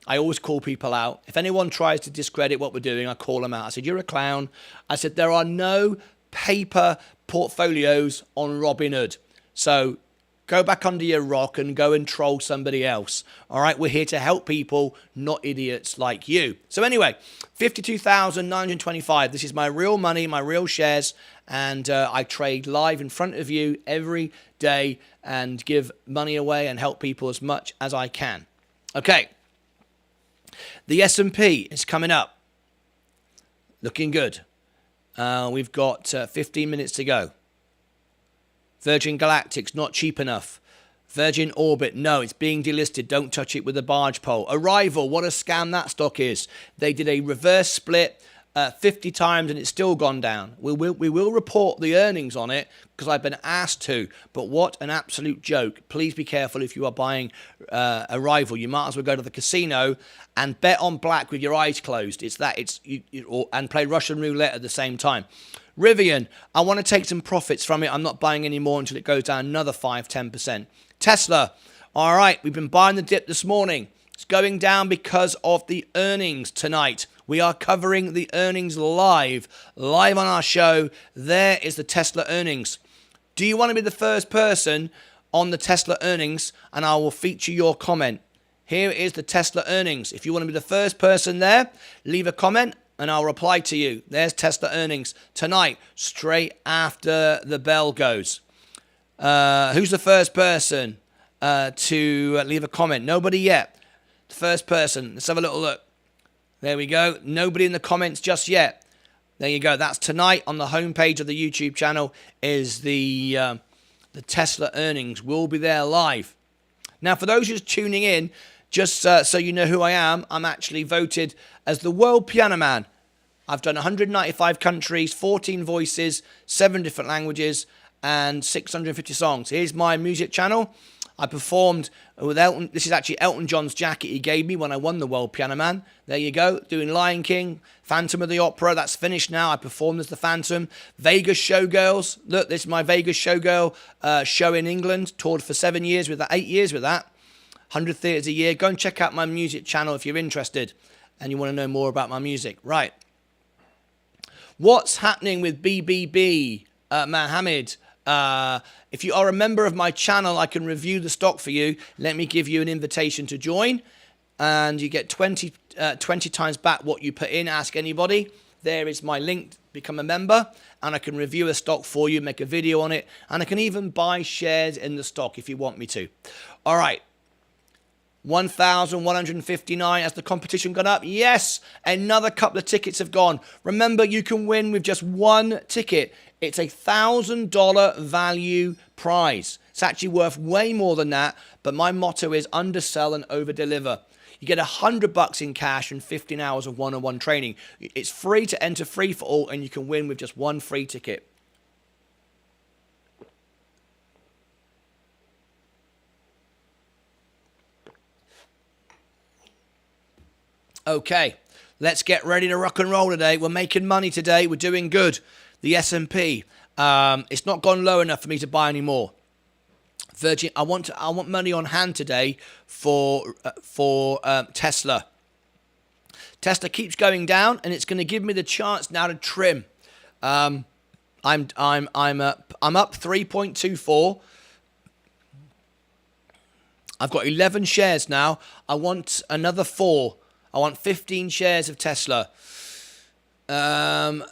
I always call people out. If anyone tries to discredit what we're doing, I call them out. I said, you're a clown. I said, there are no paper portfolios on Robinhood. So go back under your rock and go and troll somebody else. All right, we're here to help people, not idiots like you. So anyway, 52,925. This is my real money, my real shares, and I trade live in front of you every day and give money away and help people as much as I can. Okay, the S&P is coming up, looking good. We've got 15 minutes to go. Virgin Galactic's not cheap enough. Virgin Orbit, no, it's being delisted. Don't touch it with a barge pole. Arrival, what a scam that stock is. They did a reverse split 50 times and it's still gone down. We will report the earnings on it because I've been asked to. But what an absolute joke. Please be careful if you are buying Arrival. You might as well go to the casino and bet on black with your eyes closed. And play Russian roulette at the same time. Rivian, I want to take some profits from it. I'm not buying any more until it goes down another 5-10%. Tesla, all right, we've been buying the dip this morning. It's going down because of the earnings tonight. We are covering the earnings live on our show. There is the Tesla earnings. Do you want to be the first person on the Tesla earnings? And I will feature your comment. Here is the Tesla earnings. If you want to be the first person there, leave a comment and I'll reply to you. There's Tesla earnings tonight, straight after the bell goes. Who's the first person to leave a comment? Nobody yet. The first person. Let's have a little look. There we go. Nobody in the comments just yet. There you go. That's tonight on the homepage of the YouTube channel is the Tesla earnings. We'll be there live. Now, for those who's tuning in, just so you know who I am, I'm actually voted as the World Piano Man. I've done 195 countries, 14 voices, 7 different languages, and 650 songs. Here's my music channel. I performed with Elton. This is actually Elton John's jacket he gave me when I won the World Piano Man. There you go. Doing Lion King, Phantom of the Opera. That's finished now. I performed as the Phantom. Vegas Showgirls. Look, this is my Vegas Showgirl show in England. Toured for 7 years with that, 8 years with that. 100 theatres a year. Go and check out my music channel if you're interested and you want to know more about my music. Right. What's happening with BBB, Mohammed? If you are a member of my channel, I can review the stock for you. Let me give you an invitation to join. And you get 20 times back what you put in. Ask anybody. There is my link. Become a member. And I can review a stock for you, make a video on it. And I can even buy shares in the stock if you want me to. All right. 1,159. Has the competition gone up? Yes. Another couple of tickets have gone. Remember, you can win with just one ticket. It's a $1,000 value prize. It's actually worth way more than that. But my motto is undersell and over-deliver. You get $100 in cash and 15 hours of one-on-one training. It's free to enter free for all, and you can win with just one free ticket. Okay, let's get ready to rock and roll today. We're making money today. We're doing good. The S&P, it's not gone low enough for me to buy any more. Virgin, I want money on hand today for Tesla. Tesla keeps going down, and it's going to give me the chance now to trim. I'm up 3.24. I've got 11 shares now. I want another 4. I want 15 shares of Tesla. I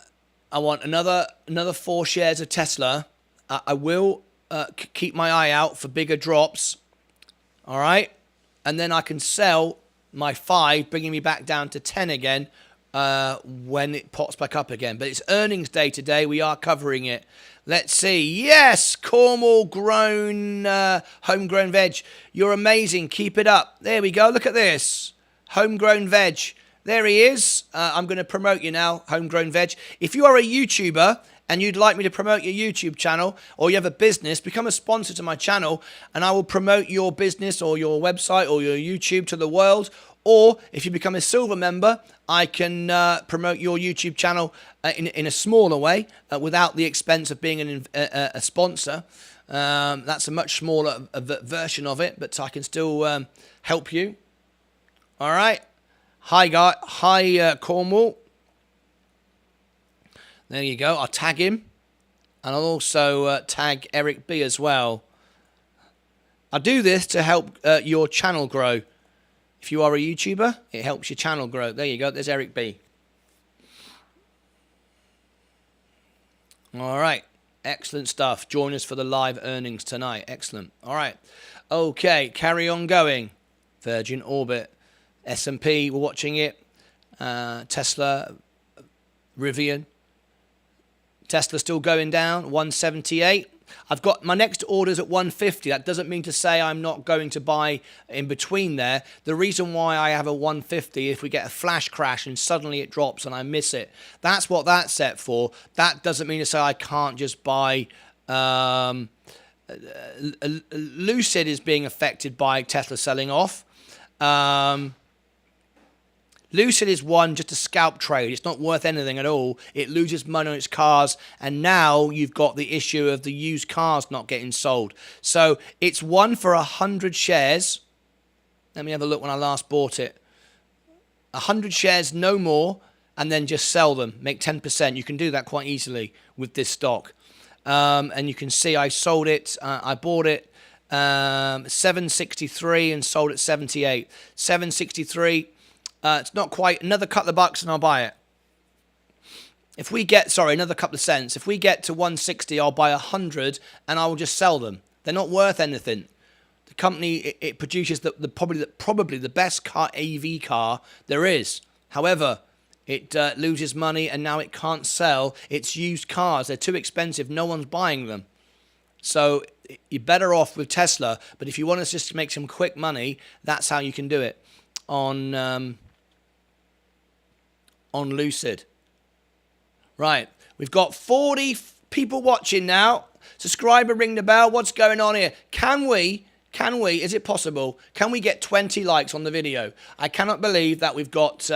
want another 4 shares of Tesla. I will keep my eye out for bigger drops. All right, and then I can sell my 5, bringing me back down to 10 again when it pops back up again. But it's earnings day today. We are covering it. Let's see. Yes, Cornwall grown, homegrown veg. You're amazing. Keep it up. There we go. Look at this. Homegrown veg. There he is. I'm going to promote you now, homegrown veg. If you are a YouTuber and you'd like me to promote your YouTube channel, or you have a business, become a sponsor to my channel and I will promote your business or your website or your YouTube to the world. Or if you become a silver member, I can promote your YouTube channel in a smaller way without the expense of being a sponsor. That's a much smaller version of it, but I can still help you. All right. Hi, Cornwall. There you go. I'll tag him. And I'll also tag Eric B as well. I do this to help your channel grow. If you are a YouTuber, it helps your channel grow. There you go. There's Eric B. All right. Excellent stuff. Join us for the live earnings tonight. Excellent. All right. Okay. Carry on going. Virgin Orbit. S&P, we're watching it. Tesla, Rivian. Tesla still going down, 178. I've got my next orders at 150. That doesn't mean to say I'm not going to buy in between there. The reason why I have a 150, if we get a flash crash and suddenly it drops and I miss it, that's what that's set for. That doesn't mean to say I can't just buy. Lucid is being affected by Tesla selling off. Lucid is one just a scalp trade. It's not worth anything at all. It loses money on its cars, and now you've got the issue of the used cars not getting sold. So it's one for 100 shares. Let me have a look when I last bought it. 100 shares, no more, and then just sell them. Make 10%. You can do that quite easily with this stock. And you can see I sold it. I bought it 763 and sold at 78. 763. It's not quite another couple of bucks and I'll buy it. If we get, another couple of cents. If we get to 160, I'll buy 100 and I will just sell them. They're not worth anything. The company, it produces probably the best EV car there is. However, it loses money and now it can't sell its used cars. They're too expensive. No one's buying them. So you're better off with Tesla. But if you want us just to make some quick money, that's how you can do it on Lucid. Right, we've got 40 people watching now. Subscribe and ring the bell. What's going on here? Can we, is it possible, can we get 20 likes on the video? I cannot believe that we've got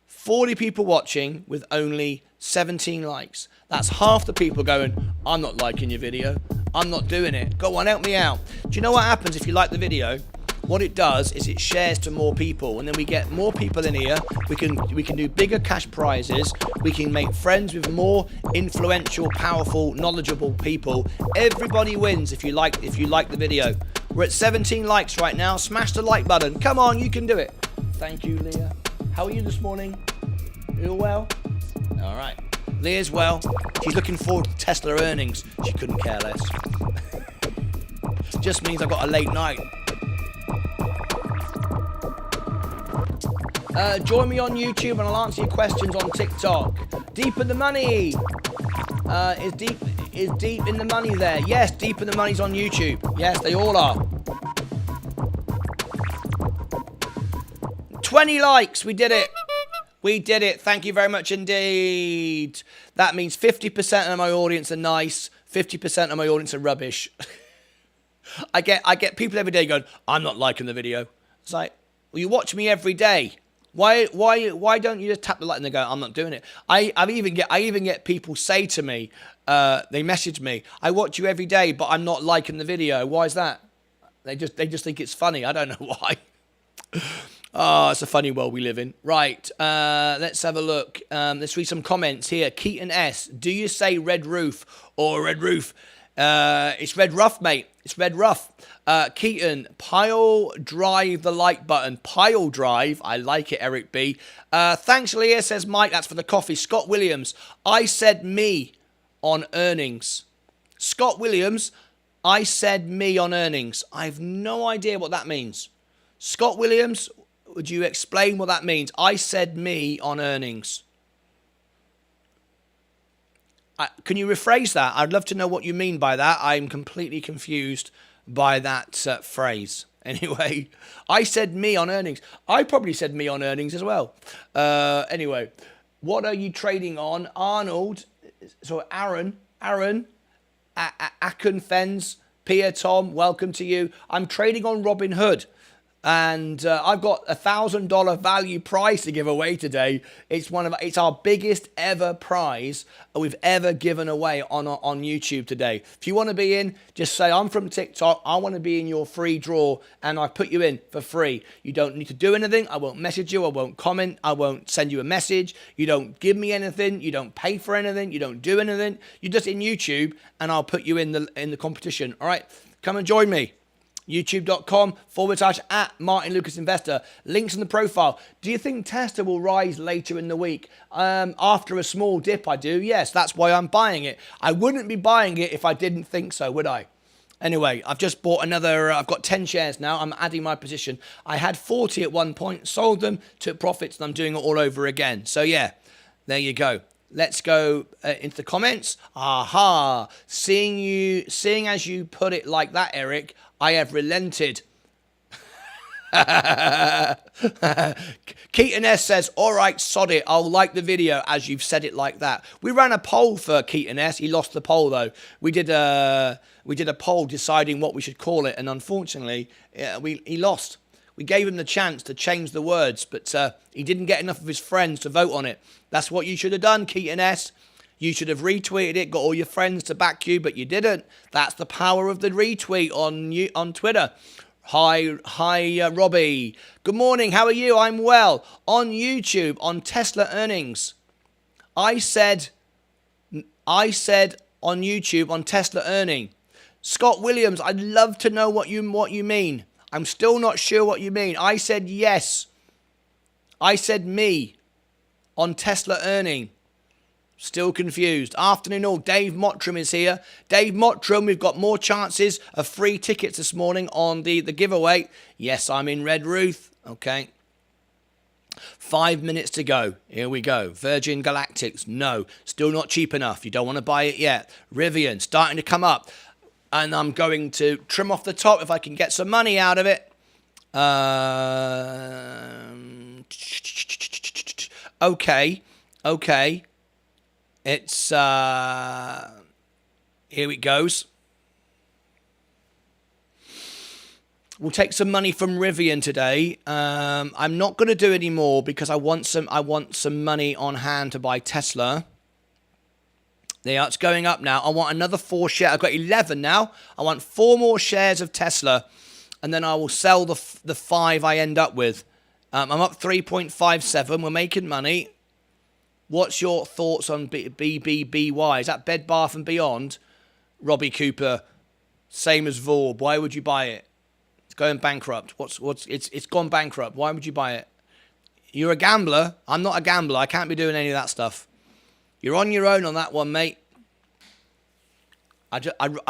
40 people watching with only 17 likes. That's half the people going, I'm not liking your video. I'm not doing it. Go on, help me out. Do you know what happens if you like the video? What it does is it shares to more people, and then we get more people in here. We can do bigger cash prizes. We can make friends with more influential, powerful, knowledgeable people. Everybody wins if you like the video. We're at 17 likes right now. Smash the like button. Come on, you can do it. Thank you, Leah. How are you this morning? You all well? All right. Leah's well. She's looking forward to Tesla earnings. She couldn't care less. Just means I've got a late night. Join me on YouTube and I'll answer your questions on TikTok. Deep in the money. Is deep in the money there? Yes, deep in the money's on YouTube. Yes, they all are. 20 likes. We did it. We did it. Thank you very much indeed. That means 50% of my audience are nice. 50% of my audience are rubbish. I get people every day going, I'm not liking the video. It's like, well, you watch me every day. Why don't you just tap the like and they go, I'm not doing it. I even get people say to me, They messaged me. I watch you every day, but I'm not liking the video. Why is that? They just think it's funny. I don't know why. Oh, it's a funny world we live in. Right, let's have a look. Let's read some comments here. Keaton S. Do you say red roof or red roof? It's red rough, mate. It's red rough. Keaton, pile drive the like button. Pile drive. I like it, Eric B. Thanks, Leah, says Mike. That's for the coffee. Scott Williams. I said me on earnings. Scott Williams, I said me on earnings. I have no idea what that means. Scott Williams, would you explain what that means? I said me on earnings. Can you rephrase that? I'd love to know what you mean by that. I'm completely confused by that phrase. Anyway, I said me on earnings. I probably said me on earnings as well. Anyway, what are you trading on? Arnold, so Aaron, Akenfens, Pierre Tom, welcome to you. I'm trading on Robinhood. And I've got $1,000 value prize to give away today. It's our biggest ever prize we've ever given away on YouTube today. If you want to be in, just say I'm from TikTok. I want to be in your free draw, and I put you in for free. You don't need to do anything. I won't message you. I won't comment. I won't send you a message. You don't give me anything. You don't pay for anything. You don't do anything. You're just in YouTube, and I'll put you in the competition. All right, come and join me. YouTube.com/@Martyn Lucas Investor. Links in the profile. Do you think Tesla will rise later in the week? After a small dip, I do. Yes, that's why I'm buying it. I wouldn't be buying it if I didn't think so, would I? Anyway, I've just bought another, I've got 10 shares now. I'm adding my position. I had 40 at one point, sold them, took profits, and I'm doing it all over again. So yeah, there you go. Let's go into the comments. Aha. Seeing as you put it like that, Eric, I have relented. Keaton S says, all right, sod it. I'll like the video as you've said it like that. We ran a poll for Keaton S. He lost the poll, though. We did a poll deciding what we should call it, and unfortunately, he lost. We gave him the chance to change the words, but he didn't get enough of his friends to vote on it. That's what you should have done, Keaton S. You should have retweeted it, got all your friends to back you, but you didn't. That's the power of the retweet on Twitter. Hi, Robbie. Good morning. How are you? I'm well. On YouTube, on Tesla earnings, I said on YouTube on Tesla earning. Scott Williams, I'd love to know what you mean. I'm still not sure what you mean. I said yes. I said me on Tesla earning. Still confused. Afternoon all. Dave Mottram is here. Dave Mottram, we've got more chances of free tickets this morning on the giveaway. Yes, I'm in Red Roof. Okay. 5 minutes to go. Here we go. Virgin Galactics. No. Still not cheap enough. You don't want to buy it yet. Rivian starting to come up. And I'm going to trim off the top if I can get some money out of it. Okay. It's, here it goes. We'll take some money from Rivian today. I'm not going to do any more because I want some money on hand to buy Tesla. There, it's going up now. I want another 4 shares. I've got 11 now. I want 4 more shares of Tesla, and then I will sell the 5 I end up with. I'm up 3.57. We're making money. What's your thoughts on BBBY? Is that Bed Bath & Beyond? Robbie Cooper, same as Vorb. Why would you buy it? It's going bankrupt. It's gone bankrupt. Why would you buy it? You're a gambler. I'm not a gambler. I can't be doing any of that stuff. You're on your own on that one, mate. I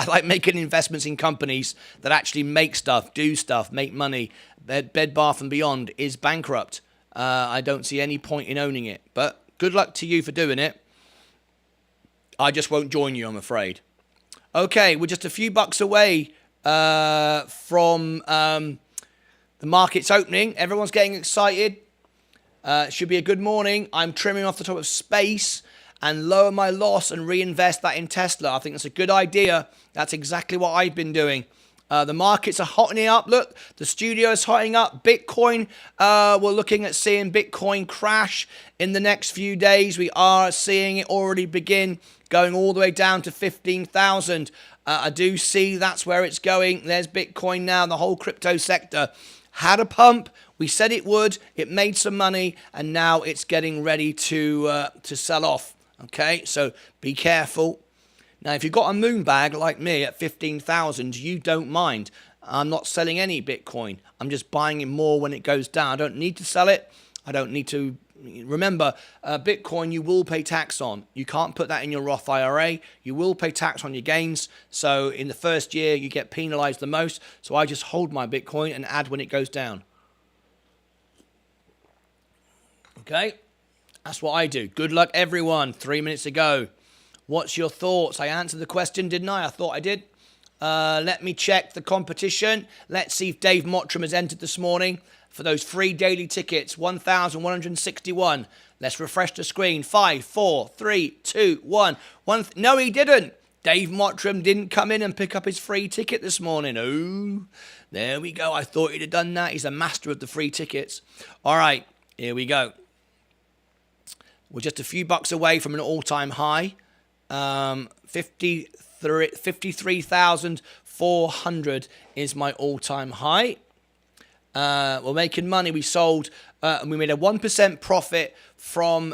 like making investments in companies that actually make stuff, do stuff, make money. Bed Bath & Beyond is bankrupt. I don't see any point in owning it. But good luck to you for doing it. I just won't join you, I'm afraid. Okay, we're just a few bucks away from the market's opening. Everyone's getting excited. It should be a good morning. I'm trimming off the top of space and lower my loss and reinvest that in Tesla. I think that's a good idea. That's exactly what I've been doing. The markets are hottening up. Look, the studio is hotting up. Bitcoin, we're looking at seeing Bitcoin crash in the next few days. We are seeing it already begin going all the way down to 15,000. I do see that's where it's going. There's Bitcoin now. The whole crypto sector had a pump. We said it would. It made some money, and now it's getting ready to sell off. Okay, so be careful. Now, if you've got a moon bag like me at 15,000, you don't mind. I'm not selling any Bitcoin. I'm just buying it more when it goes down. I don't need to sell it. I don't need to. Remember, Bitcoin you will pay tax on. You can't put that in your Roth IRA. You will pay tax on your gains. So in the first year, you get penalized the most. So I just hold my Bitcoin and add when it goes down. Okay, that's what I do. Good luck, everyone. 3 minutes ago. What's your thoughts? I answered the question, didn't I? I thought I did. Let me check the competition. Let's see if Dave Mottram has entered this morning for those free daily tickets, 1,161. Let's refresh the screen. 5, 4, 3, 2, 1. No, he didn't. Dave Mottram didn't come in and pick up his free ticket this morning. Oh, there we go. I thought he'd have done that. He's a master of the free tickets. All right, here we go. We're just a few bucks away from an all-time high. 53,400 is my all-time high. We're making money. We sold, we made a 1% profit from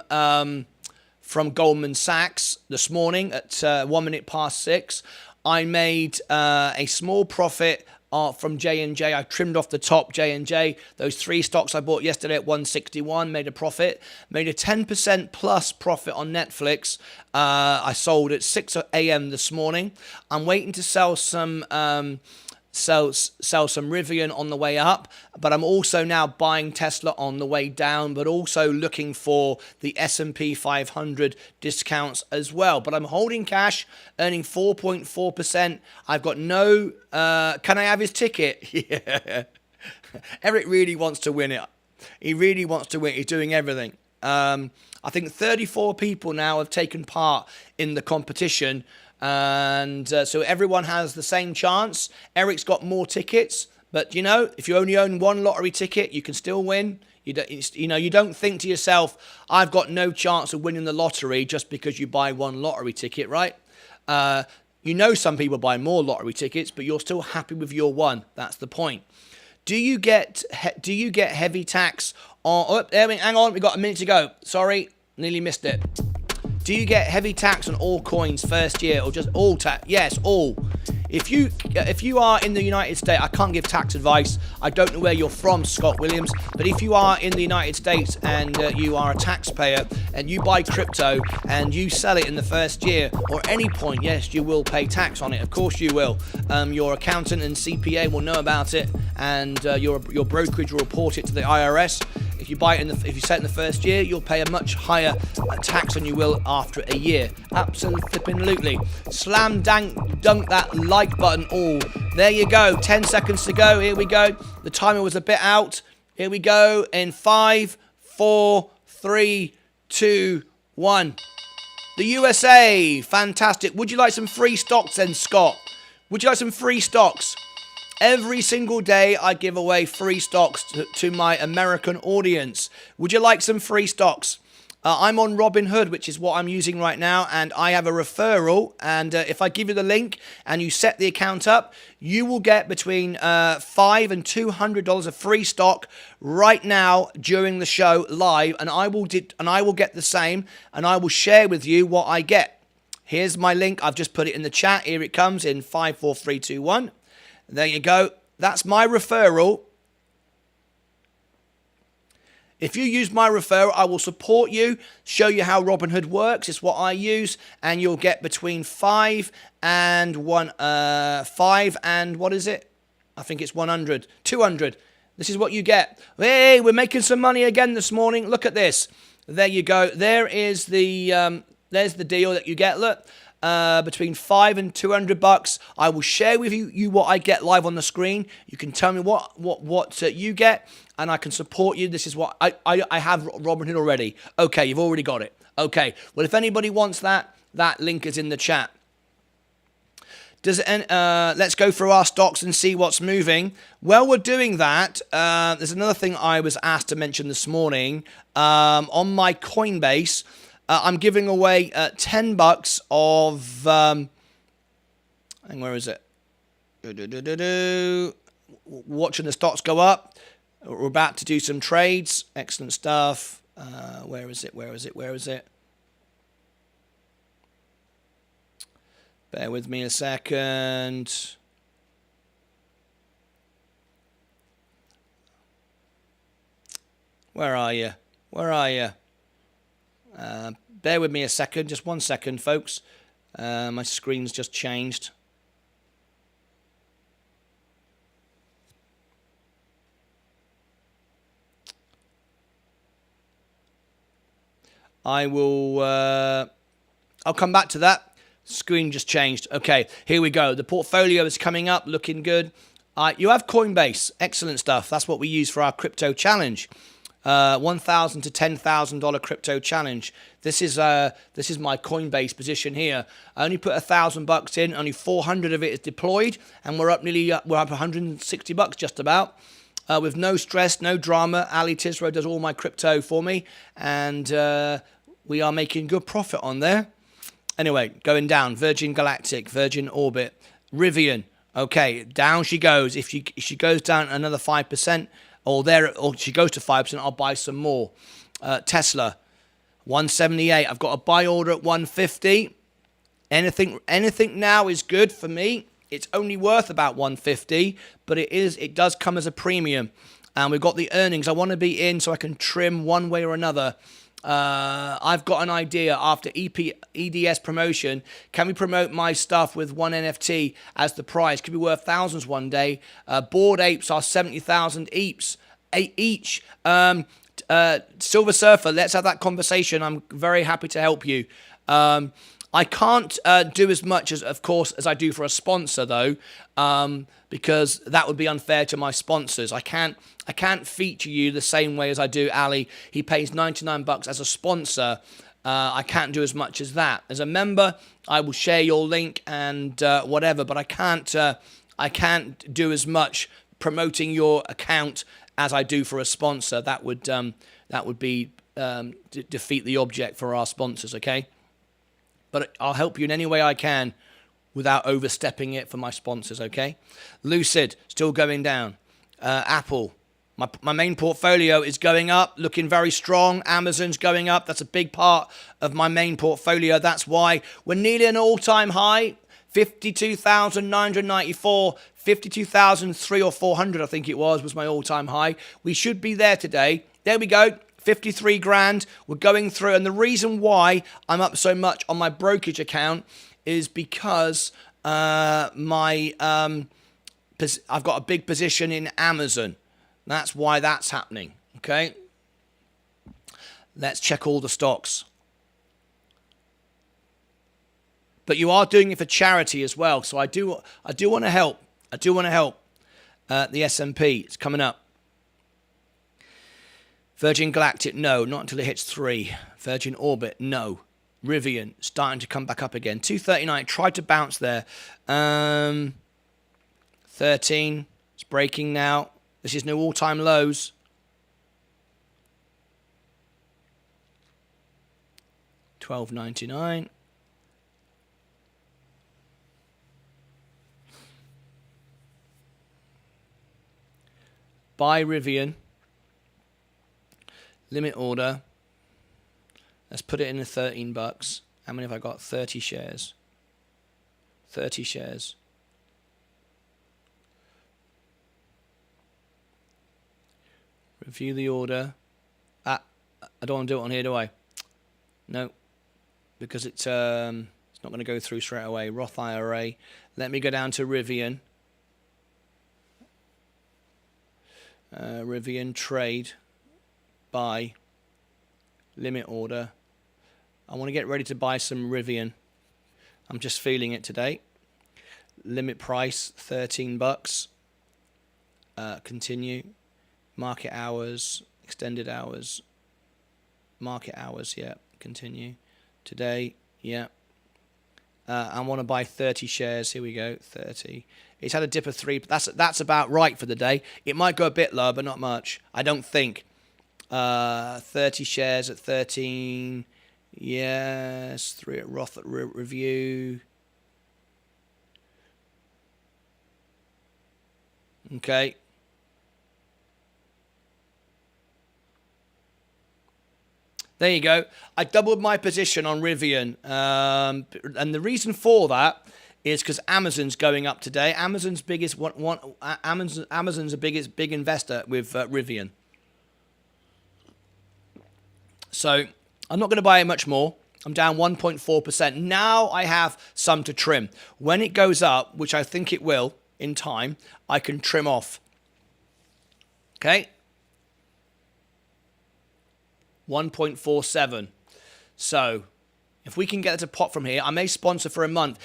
Goldman Sachs this morning at 1 minute past 6. I made a small profit from J&J. I trimmed off the top J&J. Those 3 stocks I bought yesterday at 161 made a profit. Made a 10% plus profit on Netflix. I sold at 6 a.m. this morning. I'm waiting to sell some sell some Rivian on the way up, but I'm also now buying Tesla on the way down, but also looking for the S&P 500 discounts as well. But I'm holding cash, earning 4.4%. I've got no, can I have his ticket? Yeah. Eric really wants to win it. He really wants to win. He's doing everything. I think 34 people now have taken part in the competition. And so everyone has the same chance. Eric's got more tickets, but you know, if you only own one lottery ticket, you can still win. You don't think to yourself, I've got no chance of winning the lottery just because you buy one lottery ticket, right? Some people buy more lottery tickets, but you're still happy with your one. That's the point. Do you get heavy tax on? Oh, hang on, we got a minute to go. Sorry, nearly missed it. Do you get heavy tax on all coins first year, or just all tax? Yes, all. If you are in the United States, I can't give tax advice. I don't know where you're from, Scott Williams, but if you are in the United States and you are a taxpayer and you buy crypto and you sell it in the first year or any point, yes, you will pay tax on it. Of course you will. Your accountant and CPA will know about it, and your brokerage will report it to the IRS. If you buy it if you sell it in the first year, you'll pay a much higher tax than you will after a year. Absolutely. Slam dunk that like button all. There you go. 10 seconds to go. Here we go. The timer was a bit out. Here we go. In 5, 4, 3, 2, 1. The USA. Fantastic. Would you like some free stocks then, Scott? Would you like some free stocks? Every single day, I give away free stocks to my American audience. Would you like some free stocks? I'm on Robinhood, which is what I'm using right now, and I have a referral. And if I give you the link and you set the account up, you will get between $500 and $200 of free stock right now during the show live, and I will get the same, and I will share with you what I get. Here's my link. I've just put it in the chat. Here it comes in 5, 4, 3, 2, 1. There you go. That's my referral. If you use my referral, I will support you, show you how Robinhood works. It's what I use, and you'll get between 5 and what is it? I think it's 100, 200. This is what you get. Hey, we're making some money again this morning. Look at this. There you go. There is there's the deal that you get. Look. Between $5 and $200. I will share with you what I get live on the screen. You can tell me what you get, and I can support you. This is what I have Robinhood already. Okay, you've already got it. Okay, well, if anybody wants that link is in the chat. Let's go through our stocks and see what's moving. While we're doing that, there's another thing I was asked to mention this morning. On my Coinbase, I'm giving away $10 of, and where is it? Watching the stocks go up. We're about to do some trades. Excellent stuff. Where is it? Where is it? Where is it? Bear with me a second. Where are you? Where are you? Bear with me a second. Just 1 second, folks. My screen's just changed. I will... I'll come back to that. Screen just changed. Okay, here we go. The portfolio is coming up, looking good. You have Coinbase. Excellent stuff. That's what we use for our crypto challenge. $1,000 to $10,000 crypto challenge. This is my Coinbase position here. I only put $1,000 in. Only 400 of it is deployed, and we're up $160 just about. With no stress, no drama. Ali Tizro does all my crypto for me, and we are making good profit on there. Anyway, going down. Virgin Galactic, Virgin Orbit, Rivian. Okay, down she goes. If she goes down another 5%, or she goes to 5%, I'll buy some more. Tesla, 178. I've got a buy order at 150. Anything now is good for me. It's only worth about 150, but it does come as a premium. And we've got the earnings. I want to be in so I can trim one way or another. I've got an idea after EDS promotion. Can we promote my stuff with one NFT as the prize? Could be worth thousands one day. Bored Apes are 70,000 each. Silver Surfer, let's have that conversation. I'm very happy to help you. I can't do as much as I do for a sponsor though, because that would be unfair to my sponsors. I can't feature you the same way as I do Ali. He pays $99 as a sponsor. I can't do as much as that. As a member, I will share your link and whatever, but I can't do as much promoting your account as I do for a sponsor. That would be defeat the object for our sponsors. Okay. But I'll help you in any way I can without overstepping it for my sponsors, okay? Lucid, still going down. Apple, my main portfolio is going up, looking very strong. Amazon's going up. That's a big part of my main portfolio. That's why we're nearly an all-time high, 52,994, 52,300 or 400, I think it was my all-time high. We should be there today. There we go. 53 grand. We're going through, and the reason why I'm up so much on my brokerage account is because I've got a big position in Amazon. That's why that's happening. Okay. Let's check all the stocks. But you are doing it for charity as well, so I do want to help. I do want to help. The S&P, it's coming up. Virgin Galactic, no, not until it hits 3. Virgin Orbit, no. Rivian, starting to come back up again. 239, tried to bounce there. 13, it's breaking now. This is new all-time lows. $12.99. Buy Rivian. Limit order. Let's put it in at $13. How many have I got? 30 shares. 30 shares. Review the order. I don't want to do it on here, do I? No. Because it's not going to go through straight away. Roth IRA. Let me go down to Rivian. Rivian trade. Buy. Limit order. I want to get ready to buy some Rivian. I'm just feeling it today. Limit price $13. Continue. Market hours. Extended hours. Market hours. Yeah. Continue. Today. Yeah. I want to buy 30 shares. Here we go. 30. It's had a dip of 3. But that's about right for the day. It might go a bit lower, but not much. I don't think. 30 shares at 13. Yes, Roth review. Okay. There you go. I doubled my position on Rivian. And the reason for that is because Amazon's going up today. Amazon's biggest Amazon's the biggest big investor with Rivian. So I'm not going to buy much more. I'm down 1.4%. Now I have some to trim. When it goes up, which I think it will in time, I can trim off. Okay. 1.47. So if we can get it to pop from here, I may sponsor for a month.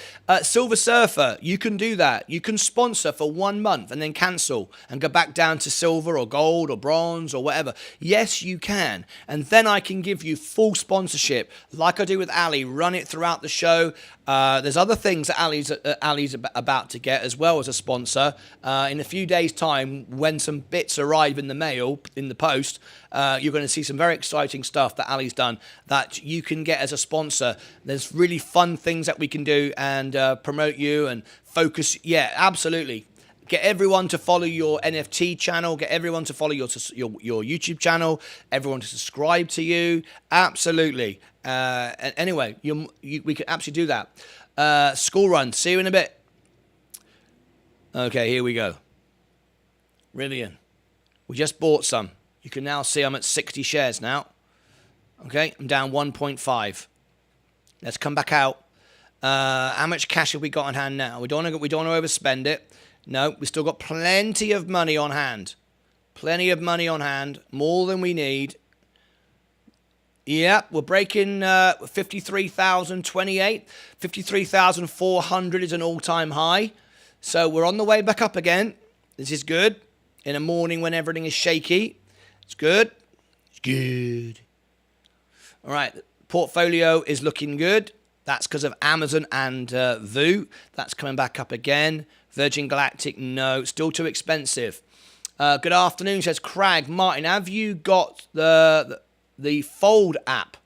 Silver Surfer, you can do that. You can sponsor for 1 month and then cancel and go back down to silver or gold or bronze or whatever. Yes, you can. And then I can give you full sponsorship like I do with Ali. Run it throughout the show. There's other things that Ali's about to get as well as a sponsor. In a few days' time, when some bits arrive in the mail, in the post, you're going to see some very exciting stuff that Ali's done that you can get as a sponsor. There's really fun things that we can do and promote you and focus. Yeah, absolutely. Get everyone to follow your NFT channel. Get everyone to follow your YouTube channel. Everyone to subscribe to you. Absolutely. Anyway, we can absolutely do that. School run. See you in a bit. Okay, here we go. Rivian. We just bought some. You can now see I'm at 60 shares now. Okay, I'm down 1.5. Let's come back out. How much cash have we got on hand now? We don't want to overspend it. No, we still got plenty of money on hand. Plenty of money on hand. More than we need. Yeah, we're breaking 53,028. 53,400 is an all-time high. So we're on the way back up again. This is good. In a morning when everything is shaky. It's good. It's good. All right, portfolio is looking good. That's because of Amazon and VU. That's coming back up again. Virgin Galactic, no, still too expensive. Good afternoon, says Craig. Martin, have you got the Fold app?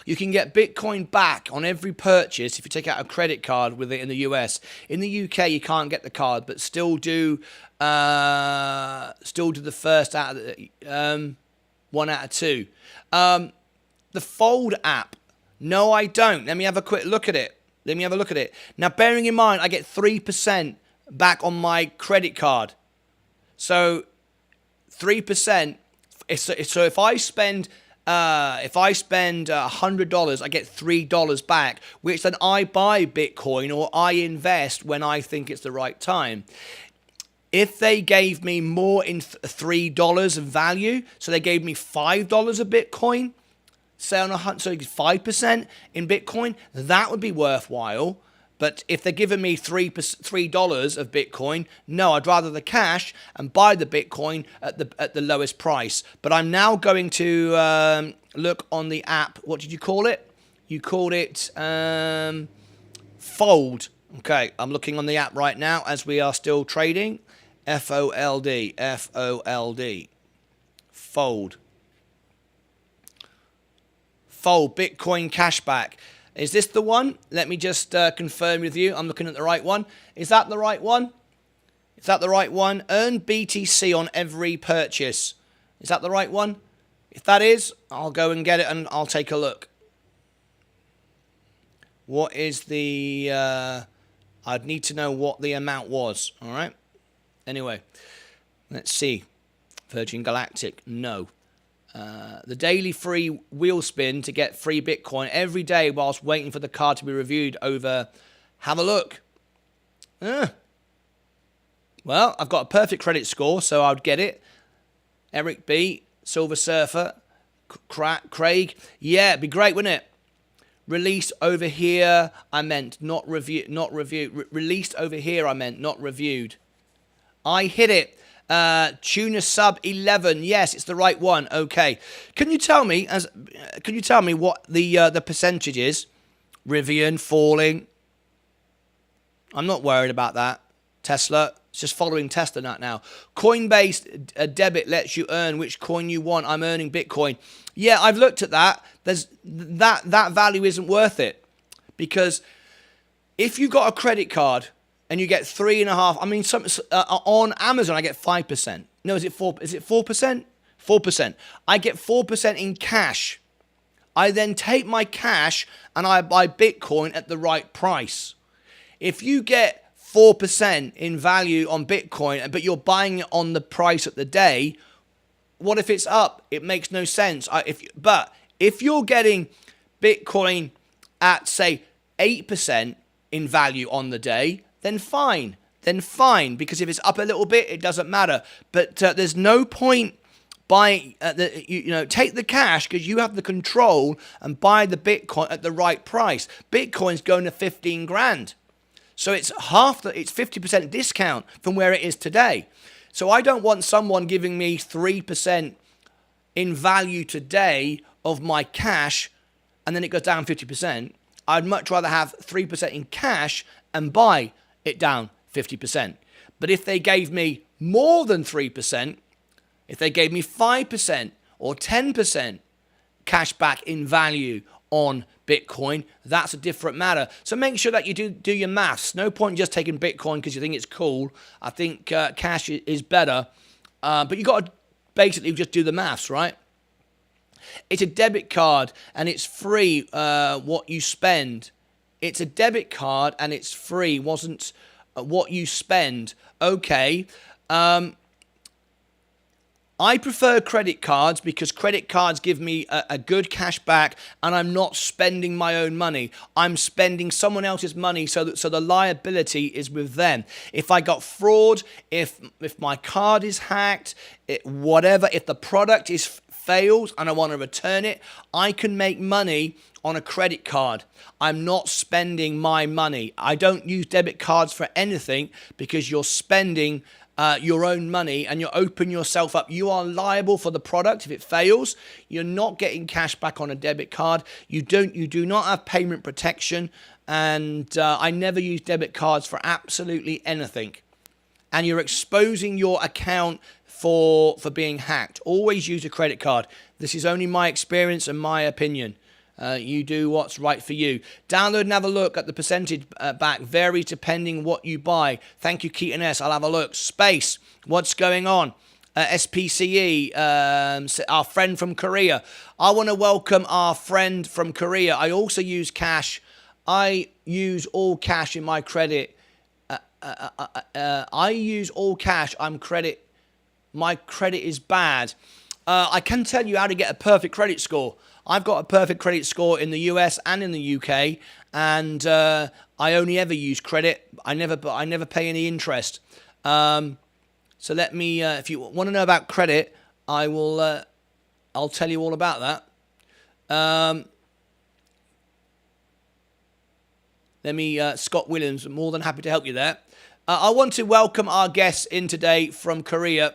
You can get Bitcoin back on every purchase if you take out a credit card with it in the US. In the UK, you can't get the card, but still do the first out of the, 1 out of 2. The Fold app, no, I don't. Let me have a quick look at it. Now, bearing in mind, I get 3% back on my credit card. So 3%. So if I spend $100, I get $3 back, which then I buy Bitcoin or I invest when I think it's the right time. If they gave me more in $3 of value, so they gave me $5 of Bitcoin, say on 5% in Bitcoin, that would be worthwhile. But if they're giving me $3 of Bitcoin, no, I'd rather the cash and buy the Bitcoin at the lowest price. But I'm now going to look on the app. What did you call it? You called it Fold. Okay, I'm looking on the app right now as we are still trading. F-O-L-D. F-O-L-D. Fold. Fold Bitcoin cashback. Is this the one? Let me just confirm with you. I'm looking at the right one. Is that the right one? Is that the right one? Earn BTC on every purchase. Is that the right one? If that is, I'll go and get it and I'll take a look. What is the... I'd need to know what the amount was. All right. Anyway, let's see. Virgin Galactic, no. The daily free wheel spin to get free Bitcoin every day whilst waiting for the card to be reviewed over. Have a look. Well, I've got a perfect credit score, so I'd get it. Eric B, Silver Surfer, Craig. Yeah, it'd be great, wouldn't it? Released over here, I meant not reviewed. Released over here, I meant not reviewed. I hit it. Tuna sub 11. Yes, it's the right one. Okay. Can you tell me what the percentage is? Rivian falling. I'm not worried about that. Tesla It's just following Tesla now. Coinbase debit lets you earn which coin you want. I'm earning Bitcoin. Yeah, I've looked at that. There's that value isn't worth it, because if you've got a credit card and you get 3.5%, I mean, on Amazon I get 5%. No, is it 4%? Is it 4%? 4%. I get 4% in cash. I then take my cash and I buy Bitcoin at the right price. If you get 4% in value on Bitcoin, but you're buying it on the price at the day, what if it's up? It makes no sense. But if you're getting Bitcoin at, say, 8% in value on the day, then fine. Because if it's up a little bit, it doesn't matter. But there's no point buying, take the cash, because you have the control, and buy the Bitcoin at the right price. Bitcoin's going to 15 grand. So it's it's 50% discount from where it is today. So I don't want someone giving me 3% in value today of my cash, and then it goes down 50%. I'd much rather have 3% in cash and buy it down 50%. But if they gave me more than 3%, if they gave me 5% or 10% cash back in value on Bitcoin, that's a different matter. So make sure that you do your maths. No point just taking Bitcoin because you think it's cool. I think cash is better. But you got to basically just do the maths, right? It's a debit card and it's free what you spend. It's a debit card and it's free, wasn't what you spend. Okay. I prefer credit cards because credit cards give me a good cash back, and I'm not spending my own money. I'm spending someone else's money, so the liability is with them. If I got fraud, if my card is hacked, whatever, if the product fails and I want to return it, I can make money on a credit card. I'm not spending my money. I don't use debit cards for anything because you're spending your own money and you open yourself up. You are liable for the product if it fails. You're not getting cash back on a debit card. You do not have payment protection, and I never use debit cards for absolutely anything. And you're exposing your account for being hacked. Always use a credit card. This is only my experience and my opinion. You do what's right for you. Download and have a look at the percentage back. Varies depending what you buy. Thank you, Keaton S. I'll have a look. Space. What's going on? SPCE, our friend from Korea. I want to welcome our friend from Korea. I also use cash. I use all cash in my credit. I use all cash. My credit is bad. I can tell you how to get a perfect credit score. I've got a perfect credit score in the US and in the UK, and I only ever use credit. I never pay any interest. So let me, if you want to know about credit, I'll tell you all about that. Scott Williams, more than happy to help you there. I want to welcome our guests in today from Korea.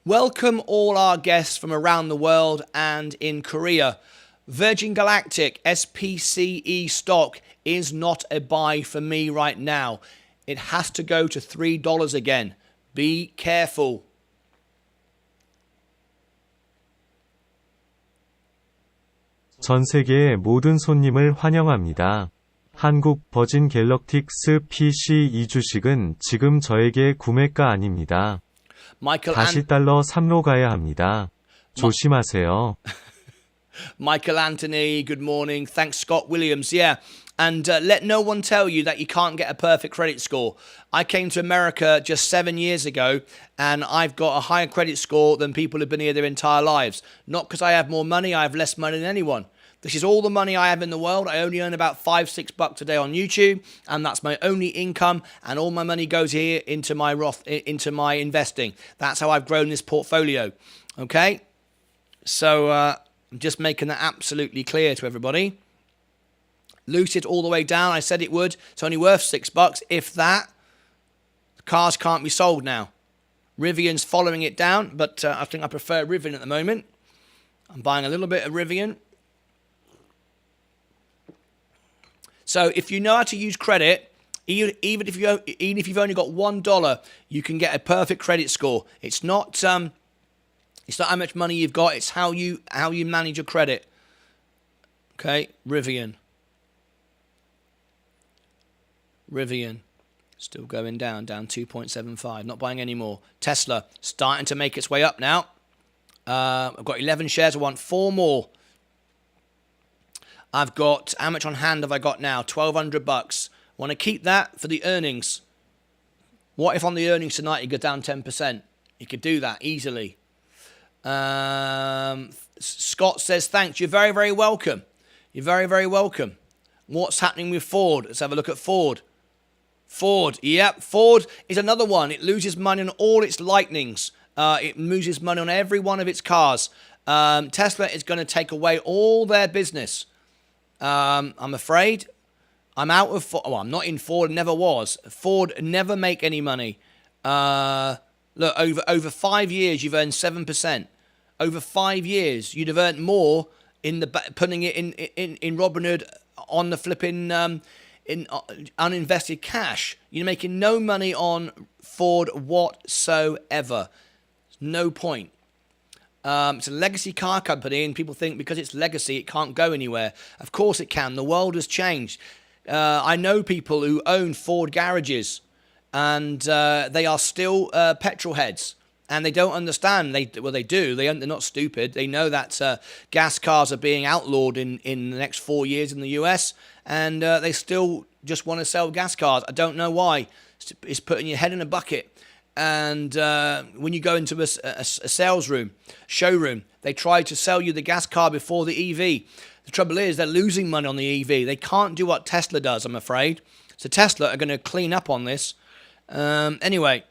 Welcome all our guests from around the world and in Korea. Virgin Galactic SPCE stock is not a buy for me right now. It has to go to $3 again. Be careful. 전 세계의 모든 손님을 환영합니다. 한국 버진 갤럭틱스 PC 이 주식은 지금 저에게 구매가 아닙니다. 다시 달러 3로 가야 합니다. 조심하세요. Michael Anthony, good morning. Thanks, Scott Williams. Yeah, and let no one tell you that you can't get a perfect credit score. I came to America just 7 years ago, and I've got a higher credit score than people who've been here their entire lives. Not because I have more money, I have less money than anyone. This is all the money I have in the world. I only earn about $5-6 a day on YouTube, and that's my only income. And all my money goes here into my into my investing. That's how I've grown this portfolio. Okay, so I'm just making that absolutely clear to everybody. Lucid all the way down. I said it would. It's only worth $6, if that. The cars can't be sold now. Rivian's following it down, but I think I prefer Rivian at the moment. I'm buying a little bit of Rivian. So if you know how to use credit, even if you've only got $1, you can get a perfect credit score. It's not how much money you've got. It's how you manage your credit. Okay, Rivian, still going down 2.75. Not buying any more. Tesla starting to make its way up now. I've got 11 shares. I want 4 more. I've got, how much on hand have I got now? $1,200. Want to keep that for the earnings. What if on the earnings tonight you go down 10%? You could do that easily. Scott says, thanks. You're very, very welcome. You're very, very welcome. What's happening with Ford? Let's have a look at Ford. Yep. Ford is another one. It loses money on all its Lightnings. It loses money on every one of its cars. Tesla is going to take away all their business. I'm afraid. I'm out of Ford. Well, I'm not in Ford. Never was. Ford never make any money. Look, over 5 years, you've earned 7%. Over 5 years, you'd have earned more in putting it in Robinhood on the flipping in uninvested cash. You're making no money on Ford whatsoever. No point. It's a legacy car company, and people think because it's legacy, it can't go anywhere. Of course it can. The world has changed. I know people who own Ford garages, and they are still petrol heads, and they don't understand. They do. They're not stupid. They know that gas cars are being outlawed in the next 4 years in the US, and they still just want to sell gas cars. I don't know why. It's putting your head in a bucket. And when you go into a sales room, showroom, they try to sell you the gas car before the EV. The trouble is they're losing money on the EV. They can't do what Tesla does, I'm afraid. So Tesla are going to clean up on this. Anyway,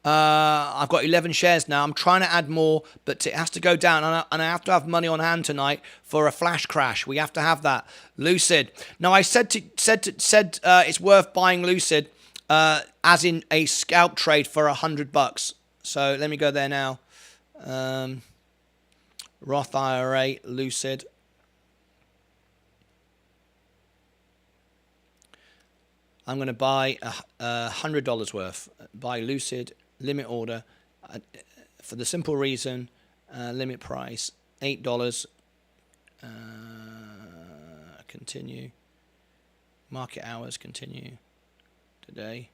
I've got 11 shares now. I'm trying to add more, but it has to go down. And I have to have money on hand tonight for a flash crash. We have to have that. Lucid. Now, I said it's worth buying Lucid. As in a scalp trade for $100. So let me go there now. Roth IRA, Lucid. I'm going to buy $100 worth. Buy Lucid, limit order, for the simple reason, limit price, $8. Continue. Market hours, continue. Today.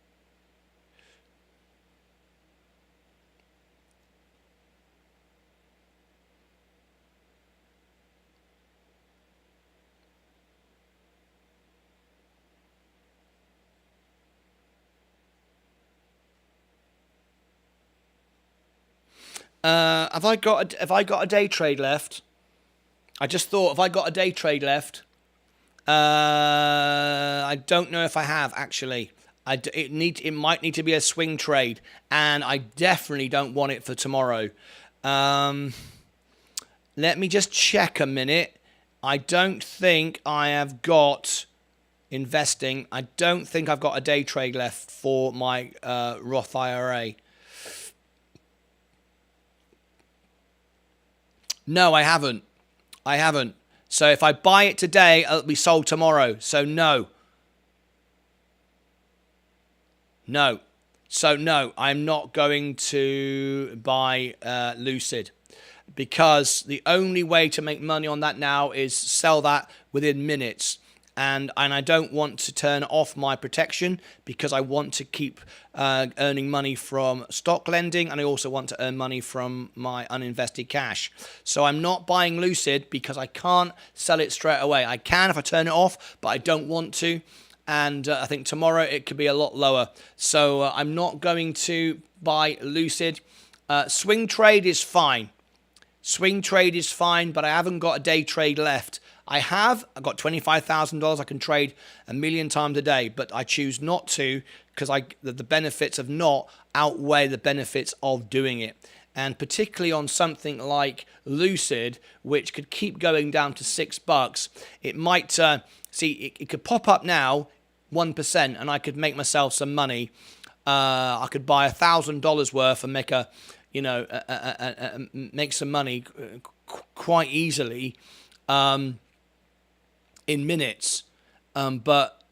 Have I got a day trade left? I just thought, have I got a day trade left? I don't know if I have actually. It might need to be a swing trade, and I definitely don't want it for tomorrow. Let me just check a minute. I don't think I have got investing. I don't think I've got a day trade left for my Roth IRA. No, I haven't. So if I buy it today, it'll be sold tomorrow. So no. So no, I'm not going to buy Lucid, because the only way to make money on that now is sell that within minutes. And I don't want to turn off my protection, because I want to keep earning money from stock lending, and I also want to earn money from my uninvested cash. So I'm not buying Lucid because I can't sell it straight away. I can if I turn it off, but I don't want to. And I think tomorrow it could be a lot lower. So I'm not going to buy Lucid. Swing trade is fine. But I haven't got a day trade left. I've got $25,000 I can trade a million times a day, but I choose not to, because the benefits of not outweigh the benefits of doing it. And particularly on something like Lucid, which could keep going down to $6, it might, it could pop up now 1%, and I could make myself some money. I could buy $1,000 worth and make make some money quite easily in minutes. but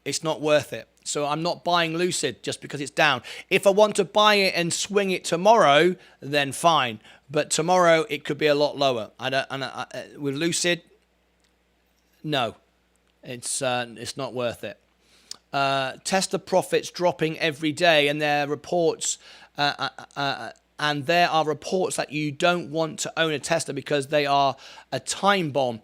it's not worth it. So I'm not buying Lucid just because it's down. If I want to buy it and swing it tomorrow, then fine. But tomorrow it could be a lot lower. With Lucid, no, it's not worth it. Tesla profits dropping every day, and there are reports. And there are reports that you don't want to own a Tesla because they are a time bomb.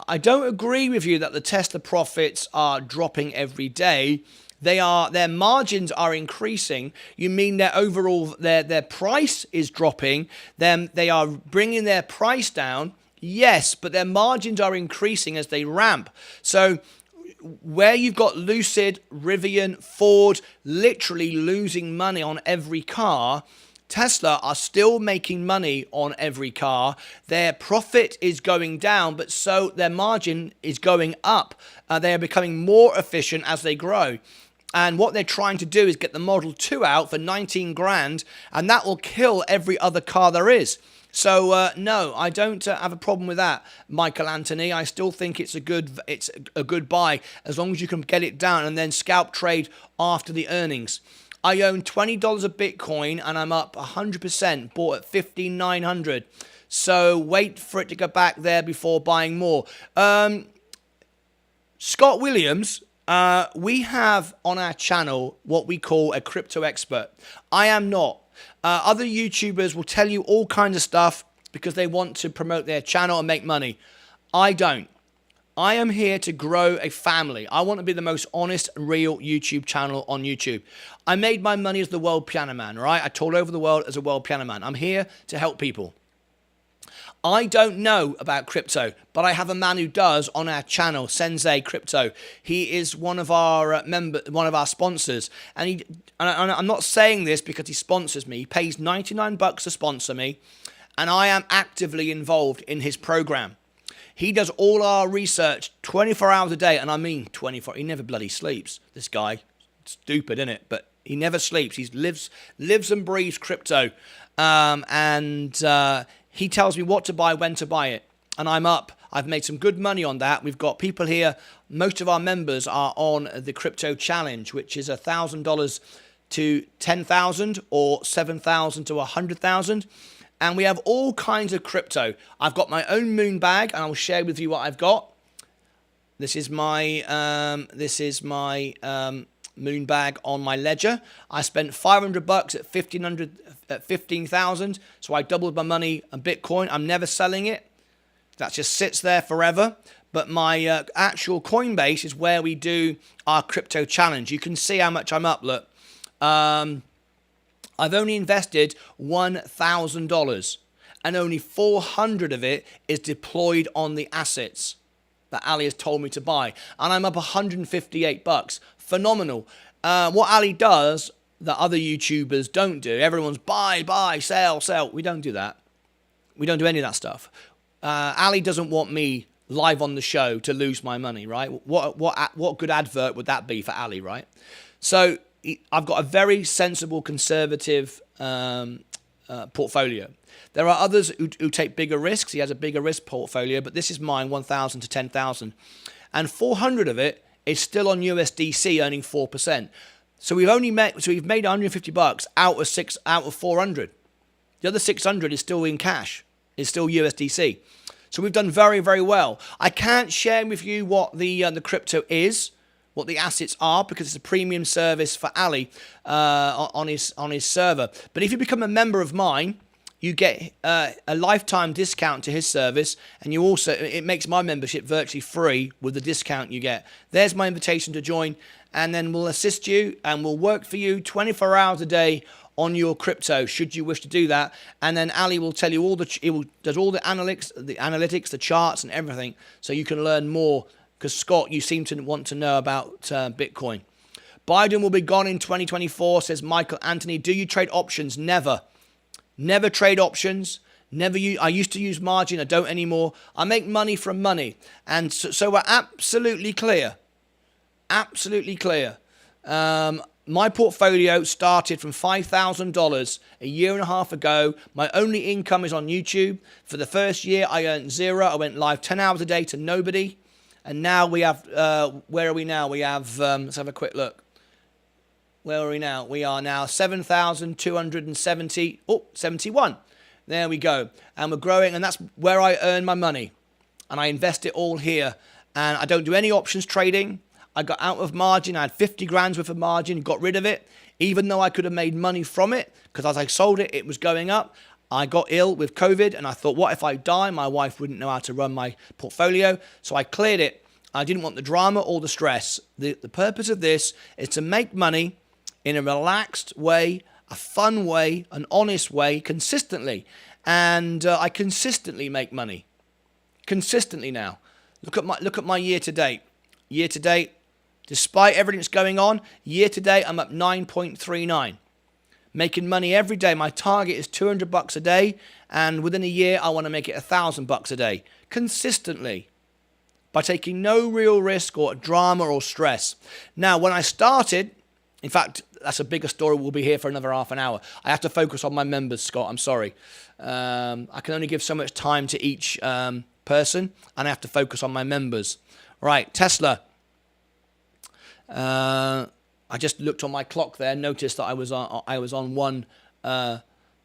I don't agree with you that the Tesla profits are dropping every day. Their margins are increasing. You mean their overall their price is dropping? Then they are bringing their price down. Yes, but their margins are increasing as they ramp. So where you've got Lucid, Rivian, Ford literally losing money on every car, Tesla are still making money on every car. Their profit is going down, but so their margin is going up. They are becoming more efficient as they grow. And what they're trying to do is get the Model 2 out for 19 grand, and that will kill every other car there is. So no, I don't have a problem with that, Michael Anthony. I still think it's a good buy as long as you can get it down and then scalp trade after the earnings. I own $20 of Bitcoin and I'm up 100%, bought at 15,900. So wait for it to go back there before buying more. Scott Williams, we have on our channel what we call a crypto expert. I am not. Other YouTubers will tell you all kinds of stuff because they want to promote their channel and make money. I don't. I am here to grow a family. I want to be the most honest, real YouTube channel on YouTube. I made my money as the world piano man, right? I toured over the world as a world piano man. I'm here to help people. I don't know about crypto, but I have a man who does on our channel, Sensei Crypto. He is one of our one of our sponsors, and I'm not saying this because he sponsors me. He pays $99 to sponsor me, and I am actively involved in his program. He does all our research 24 hours a day, and I mean 24. He never bloody sleeps. This guy, stupid, isn't it? But he never sleeps. He lives and breathes crypto, he tells me what to buy, when to buy it. And I'm up. I've made some good money on that. We've got people here. Most of our members are on the crypto challenge, which is $1,000 to 10,000 or 7,000 to 100,000. And we have all kinds of crypto. I've got my own moon bag, and I'll share with you what I've got. This is my moon bag on my ledger. I spent $500 at 15,000, so I doubled my money on Bitcoin. I'm never selling it. That just sits there forever. But my actual Coinbase is where we do our crypto challenge. You can see how much I'm up. Look, I've only invested $1,000, and only 400 of it is deployed on the assets that Ali has told me to buy, and I'm up $158. Phenomenal. What Ali does that other YouTubers don't do, everyone's buy, sell. We don't do that. We don't do any of that stuff. Ali doesn't want me live on the show to lose my money, right? What good advert would that be for Ali, right? So I've got a very sensible, conservative portfolio. There are others who take bigger risks. He has a bigger risk portfolio, but this is mine, 1,000 to 10,000. And 400 of it is still on USDC, earning 4%. So we've made $150 out of 400. The other 600 is still in cash, is still USDC. So we've done very, very well. I can't share with you what the crypto is, what the assets are, because it's a premium service for Ali on his server. But if you become a member of mine, you get a lifetime discount to his service, and it makes my membership virtually free with the discount you get. There's my invitation to join, and then we'll assist you and we'll work for you 24 hours a day on your crypto, should you wish to do that. And then Ali will tell you does all the analytics, the charts, and everything, so you can learn more. Because Scott, you seem to want to know about Bitcoin. Biden will be gone in 2024, says Michael Anthony. Do you trade options? Never. Never trade options. I used to use margin. I don't anymore. I make money from money. And so we're absolutely clear. Absolutely clear. My portfolio started from $5,000 a year and a half ago. My only income is on YouTube. For the first year, I earned zero. I went live 10 hours a day to nobody. And now we have, where are we now? We have, let's have a quick look. Where are we now? We are now 7,270, 71. There we go. And we're growing, and that's where I earn my money. And I invest it all here. And I don't do any options trading. I got out of margin. I had 50 grand's worth of margin, got rid of it, even though I could have made money from it, because as I sold it, it was going up. I got ill with COVID, and I thought, what if I die? My wife wouldn't know how to run my portfolio. So I cleared it. I didn't want the drama or the stress. The purpose of this is to make money in a relaxed way, a fun way, an honest way, consistently. And I consistently make money. Consistently now. Look at my year to date. Year to date, despite everything that's going on, year to date I'm up 9.39. Making money every day. My target is $200 a day, and within a year I want to make it $1,000 a day. Consistently. By taking no real risk or drama or stress. Now, when I started, in fact, that's a bigger story. We'll be here for another half an hour. I have to focus on my members, Scott. I'm sorry. I can only give so much time to each person, and I have to focus on my members. Right, Tesla. I just looked on my clock there, noticed that I was on one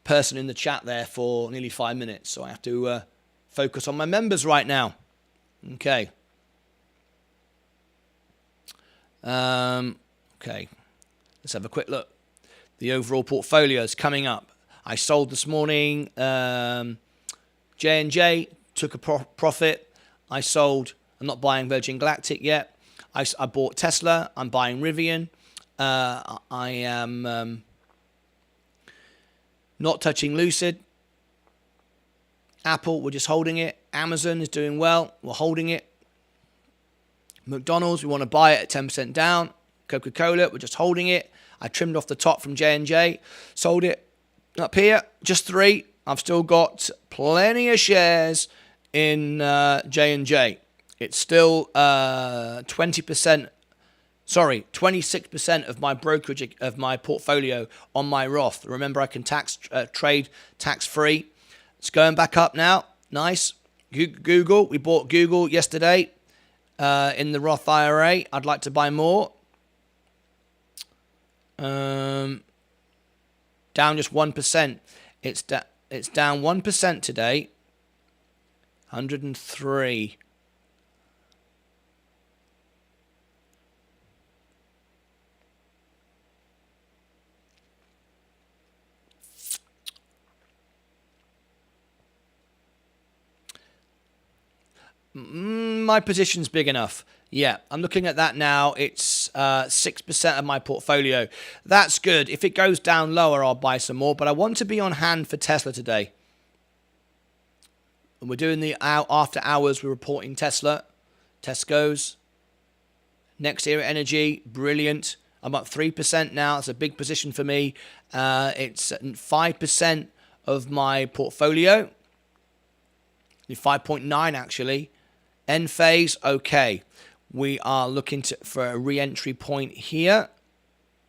person in the chat there for nearly 5 minutes, so I have to focus on my members right now. Okay. Okay. Let's have a quick look. The overall portfolio is coming up. I sold this morning. J&J took a profit. I sold. I'm not buying Virgin Galactic yet. I bought Tesla. I'm buying Rivian. I am not touching Lucid. Apple, we're just holding it. Amazon is doing well. We're holding it. McDonald's, we want to buy it at 10% down. Coca-Cola, we're just holding it. I trimmed off the top from J&J, sold it up here, just 3. I've still got plenty of shares in J&J. It's still 26% of my brokerage of my portfolio on my Roth. Remember, I can trade tax-free. It's going back up now. Nice. Google, we bought Google yesterday in the Roth IRA. I'd like to buy more. Down just 1%. It's down 1% today. 103. My position's big enough. Yeah, I'm looking at that now. It's 6% of my portfolio. That's good. If it goes down lower, I'll buy some more. But I want to be on hand for Tesla today. And we're doing the after hours. We're reporting Tesla, Tesco's, Next Era Energy. Brilliant. I'm up 3% now. It's a big position for me. It's 5% of my portfolio. 5.9 actually. End phase, okay. We are looking for a re-entry point here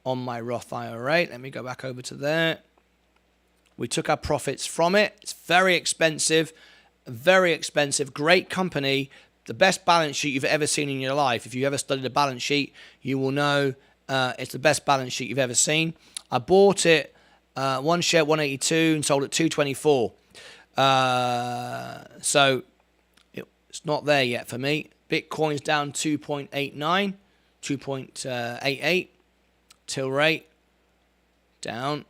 on my Roth IRA. Let me go back over to there. We took our profits from it. It's very expensive. Great company. The best balance sheet you've ever seen in your life. If you ever studied a balance sheet, you will know it's the best balance sheet you've ever seen. I bought it, one share 182 and sold it 224. So it's not there yet for me. Bitcoin's down 2.89, 2.88. Till rate down.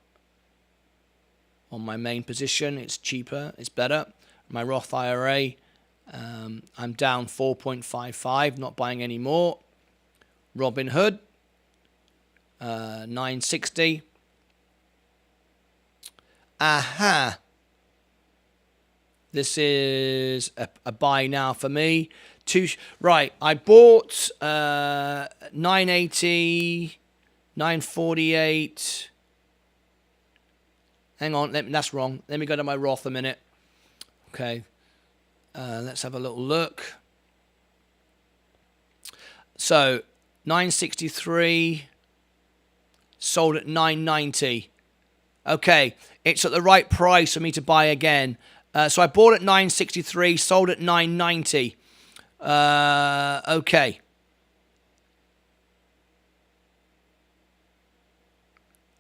On my main position, it's cheaper, it's better. My Roth IRA, I'm down 4.55, not buying any more. Robinhood, 960. Aha. This is a buy now for me. Right, I bought 980, 948. Hang on, that's wrong. Let me go to my Roth a minute. Okay, let's have a little look. So, 963, sold at 990. Okay, it's at the right price for me to buy again. So I bought at 963, sold at 990. Okay.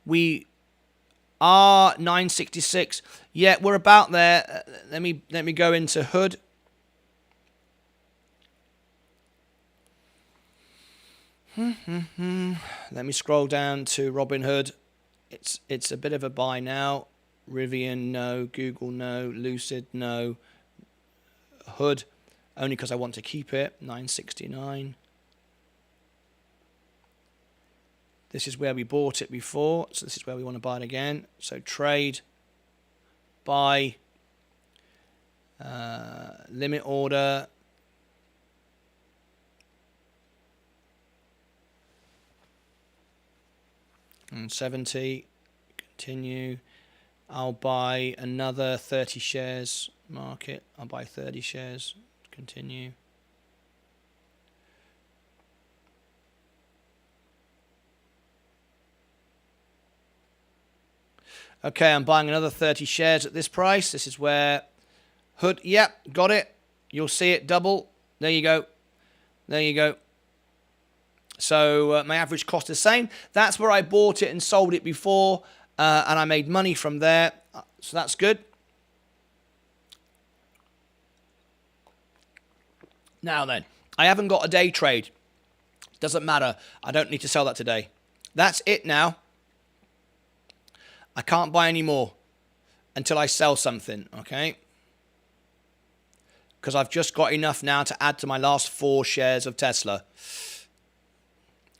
We are 966. Yeah, we're about there. Let me go into Hood. Let me scroll down to Robinhood. It's a bit of a buy now. Rivian, no. Google, no. Lucid, no. Hood, only because I want to keep it. 969. This is where we bought it before, so this is where we want to buy it again. So trade, buy, limit order. And 70, continue. I'll buy another 30 shares, market. I'll buy 30 shares, continue. Okay, I'm buying another 30 shares at this price. This is where Hood, yep, got it. You'll see it double. There you go. There you go. So my average cost is the same. That's where I bought it and sold it before, and I made money from there. So that's good. Now then, I haven't got a day trade. Doesn't matter. I don't need to sell that today. That's it now. I can't buy any more until I sell something, okay? Because I've just got enough now to add to my last 4 shares of Tesla.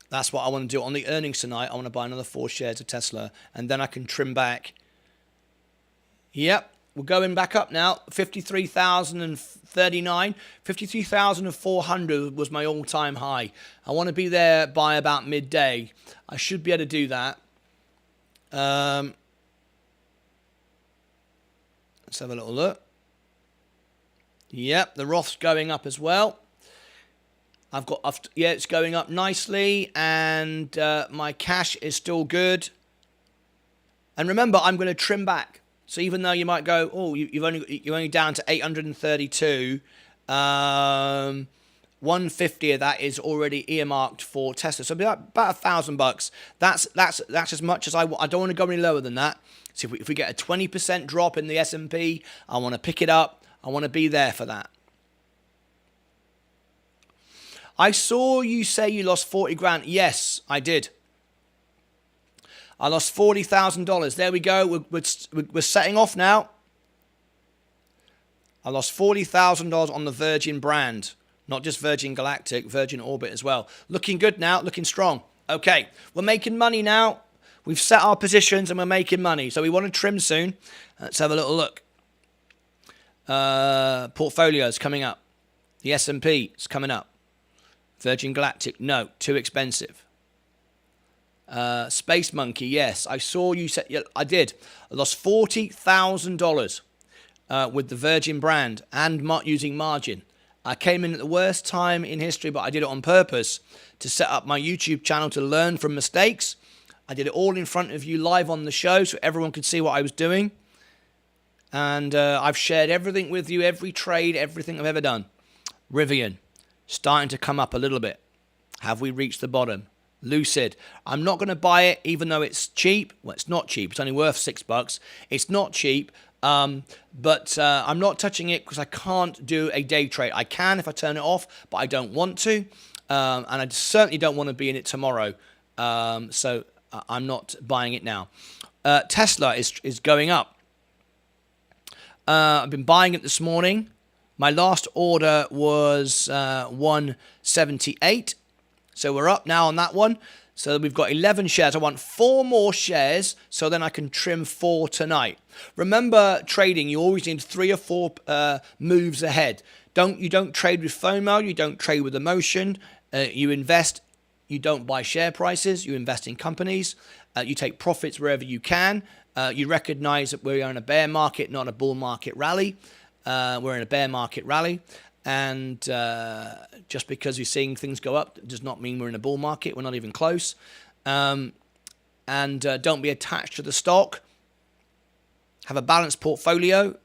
That's what I want to do on the earnings tonight. I want to buy another 4 shares of Tesla, and then I can trim back. Yep, we're going back up now. 53,039. 53,400 was my all-time high. I want to be there by about midday. I should be able to do that. Let's have a little look. Yep, the Roth's going up as well. Yeah, it's going up nicely, and my cash is still good. And remember, I'm going to trim back. So even though you might go, oh, you're only down to 832, 150 of that is already earmarked for Tesla. So about $1,000. That's as much as I want. I don't want to go any lower than that. So if we get a 20% drop in the S&P, I want to pick it up. I want to be there for that. I saw you say you lost 40 grand. Yes, I did. I lost $40,000. There we go. We're setting off now. I lost $40,000 on the Virgin brand. Not just Virgin Galactic, Virgin Orbit as well. Looking good now, looking strong. Okay, we're making money now. We've set our positions and we're making money. So we want to trim soon. Let's have a little look. Portfolios coming up. The S&P is coming up. Virgin Galactic, no, too expensive. Space Monkey, yes. I saw you said, yeah, I did. I lost $40,000 with the Virgin brand and using margin. I came in at the worst time in history, but I did it on purpose to set up my YouTube channel to learn from mistakes. I did it all in front of you live on the show so everyone could see what I was doing. And I've shared everything with you, every trade, everything I've ever done. Rivian, starting to come up a little bit. Have we reached the bottom? Lucid, I'm not going to buy it even though it's cheap. Well, it's not cheap. It's only worth $6. It's not cheap. But I'm not touching it because I can't do a day trade. I can if I turn it off, but I don't want to. And I certainly don't want to be in it tomorrow. So I'm not buying it now. Tesla is going up. I've been buying it this morning. My last order was 178. So we're up now on that one. So we've got 11 shares. I want 4 more shares so then I can trim 4 tonight. Remember, trading, you always need 3 or 4 moves ahead. You don't trade with FOMO. You don't trade with emotion. You invest. You don't buy share prices. You invest in companies. You take profits wherever you can. You recognize that we're in a bear market, not a bull market rally. We're in a bear market rally. And just because you're seeing things go up does not mean we're in a bull market. We're not even close. And don't be attached to the stock. Have a balanced portfolio.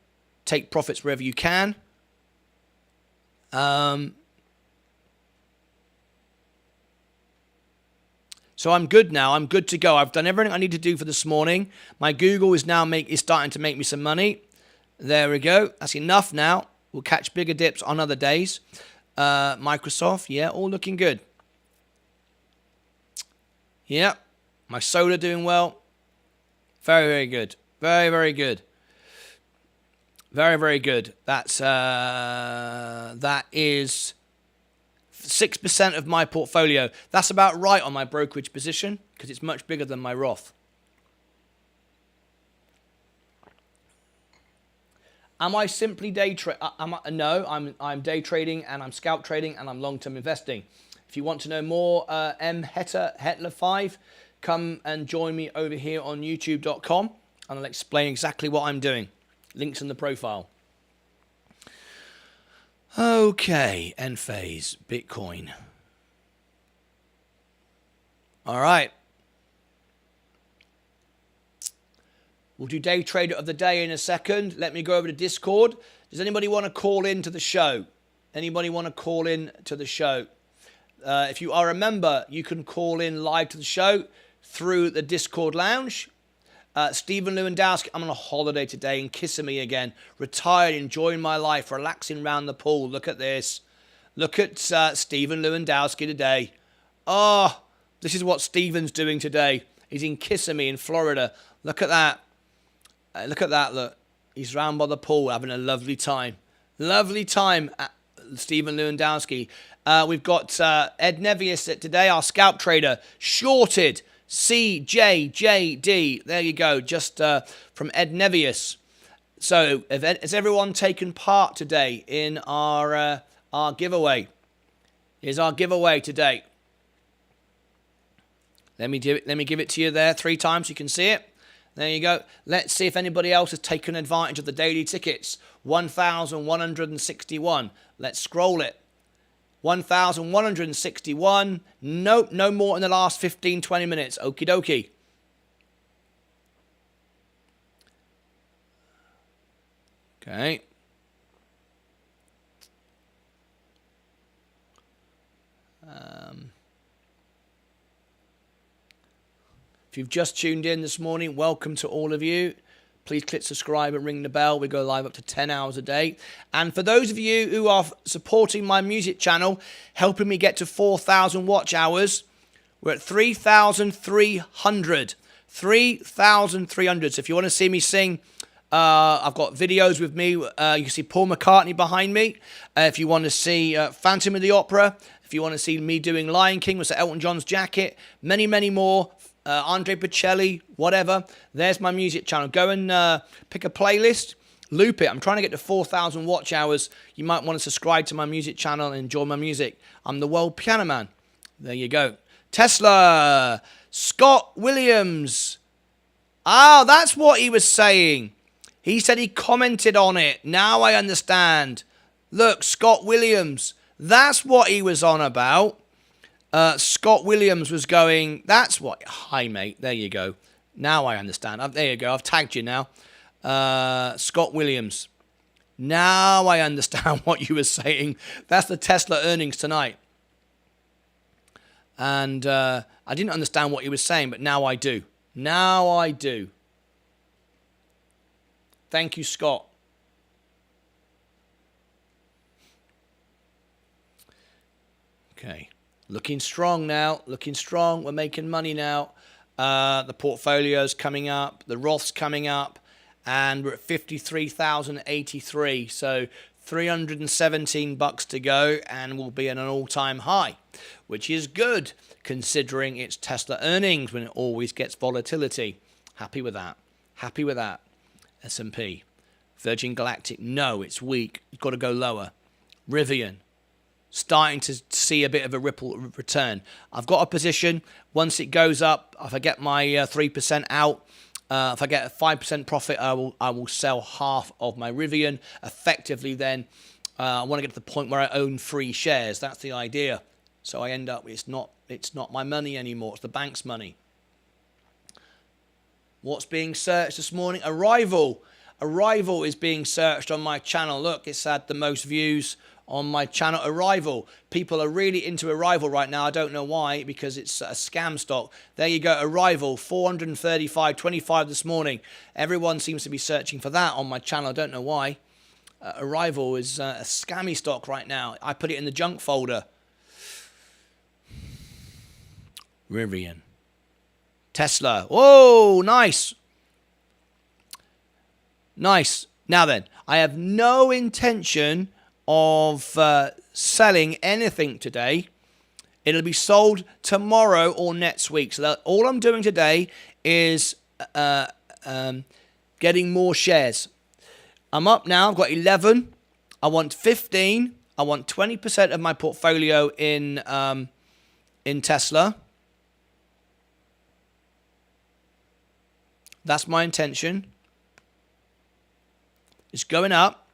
Take profits wherever you can. So I'm good now. I'm good to go. I've done everything I need to do for this morning. My Google is now starting to make me some money. There we go. That's enough now. We'll catch bigger dips on other days. Microsoft, yeah, all looking good. Yeah, my solar doing well. Very, very good. Very, very good. Very, very good. That is 6% of my portfolio. That's about right on my brokerage position because it's much bigger than my Roth. Am I simply day trading? No, I'm day trading and I'm scalp trading and I'm long-term investing. If you want to know more, Hetler5, come and join me over here on youtube.com and I'll explain exactly what I'm doing. Links in the profile. Okay, Enphase, Bitcoin. All right. We'll do day trader of the day in a second. Let me go over to Discord. Does anybody want to call in to the show? Anybody want to call in to the show? If you are a member, you can call in live to the show through the Discord lounge. Stephen Lewandowski, I'm on a holiday today in Kissimmee again. Retired, enjoying my life, relaxing around the pool. Look at this. Look at Stephen Lewandowski today. Oh, this is what Stephen's doing today. He's in Kissimmee in Florida. Look at that. Look at that, look. He's round by the pool having a lovely time. Lovely time, Stephen Lewandowski. We've got Ed Nevius today, our scalp trader, shorted CJJD. There you go, just from Ed Nevius. So, has everyone taken part today in our giveaway? Here's our giveaway today. Let me give it to you there 3 times so you can see it. There you go. Let's see if anybody else has taken advantage of the daily tickets. 1,161. Let's scroll it. 1,161. Nope, no more in the last 15, 20 minutes. Okie dokie. Okay. If you've just tuned in this morning, welcome to all of you. Please click subscribe and ring the bell. We go live up to 10 hours a day. And for those of you who are supporting my music channel, helping me get to 4,000 watch hours, we're at 3,300. 3,300. So if you want to see me sing, I've got videos with me. You can see Paul McCartney behind me. If you want to see Phantom of the Opera, if you want to see me doing Lion King with Elton John's jacket, many, many more. Andre Bocelli, whatever. There's my music channel. Go and pick a playlist, loop it. I'm trying to get to 4,000 watch hours. You might want to subscribe to my music channel and enjoy my music. I'm the World Piano Man. There you go. Tesla. Scott Williams. Ah, that's what he was saying. He said he commented on it. Now I understand. Look, Scott Williams. That's what he was on about. Scott Williams was going, that's what, hi mate, there you go. Now I understand. There you go, I've tagged you now. Scott Williams. Now I understand what you were saying. That's the Tesla earnings tonight. And I didn't understand what he was saying, but now I do. Now I do. Thank you, Scott. Okay. Looking strong now. Looking strong. We're making money now. The portfolio's coming up. The Roth's coming up. And we're at 53,083. So $317 to go. And we'll be at an all-time high. Which is good, considering it's Tesla earnings when it always gets volatility. Happy with that. Happy with that. S&P. Virgin Galactic. No, it's weak. You've got to go lower. Rivian. Starting to see a bit of a ripple return. I've got a position. Once it goes up, if I get my 3% out, if I get a 5% profit, I will sell half of my Rivian. Effectively, then I want to get to the point where I own 3 shares. That's the idea. So I end up it's not my money anymore. It's the bank's money. What's being searched this morning? Arrival. Arrival is being searched on my channel. Look, it's had the most views on my channel. Arrival. People are really into Arrival right now. I don't know why, because it's a scam stock. There you go. Arrival, 435.25 this morning. Everyone seems to be searching for that on my channel. I don't know why. Arrival is a scammy stock right now. I put it in the junk folder. Rivian. Tesla. Whoa, nice. Nice. Now then, I have no intention of selling anything today. It'll be sold tomorrow or next week. So all I'm doing today is getting more shares. I'm up now. I've got 11. I want 15. I want 20% of my portfolio in Tesla. That's my intention. It's going up.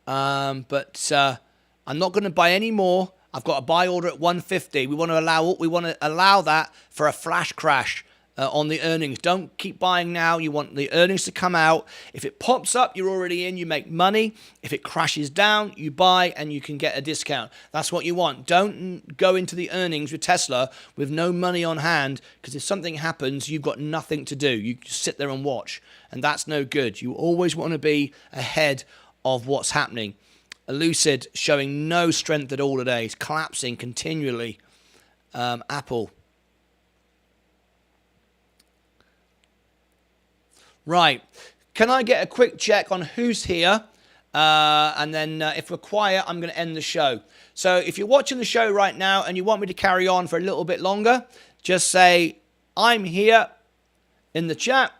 But I'm not going to buy any more. I've got a buy order at 150. We want to allow that for a flash crash on the earnings. Don't keep buying now. You want the earnings to come out. If it pops up, you're already in. You make money. If it crashes down, you buy and you can get a discount. That's what you want. Don't go into the earnings with Tesla with no money on hand, because if something happens, you've got nothing to do. You just sit there and watch, and that's no good. You always want to be ahead of what's happening. Lucid showing no strength at all today. It's collapsing continually. Apple. Right. Can I get a quick check on who's here? And then if we're quiet, I'm going to end the show. So if you're watching the show right now and you want me to carry on for a little bit longer, just say, I'm here in the chat.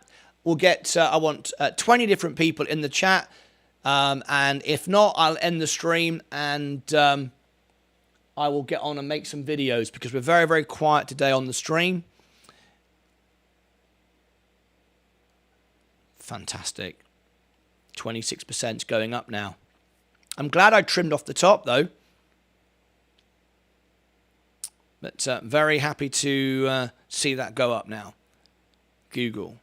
We'll get, I want 20 different people in the chat. And if not, I'll end the stream and I will get on and make some videos, because we're very, very quiet today on the stream. Fantastic. 26% going up now. I'm glad I trimmed off the top, though. But very happy to see that go up now. Google.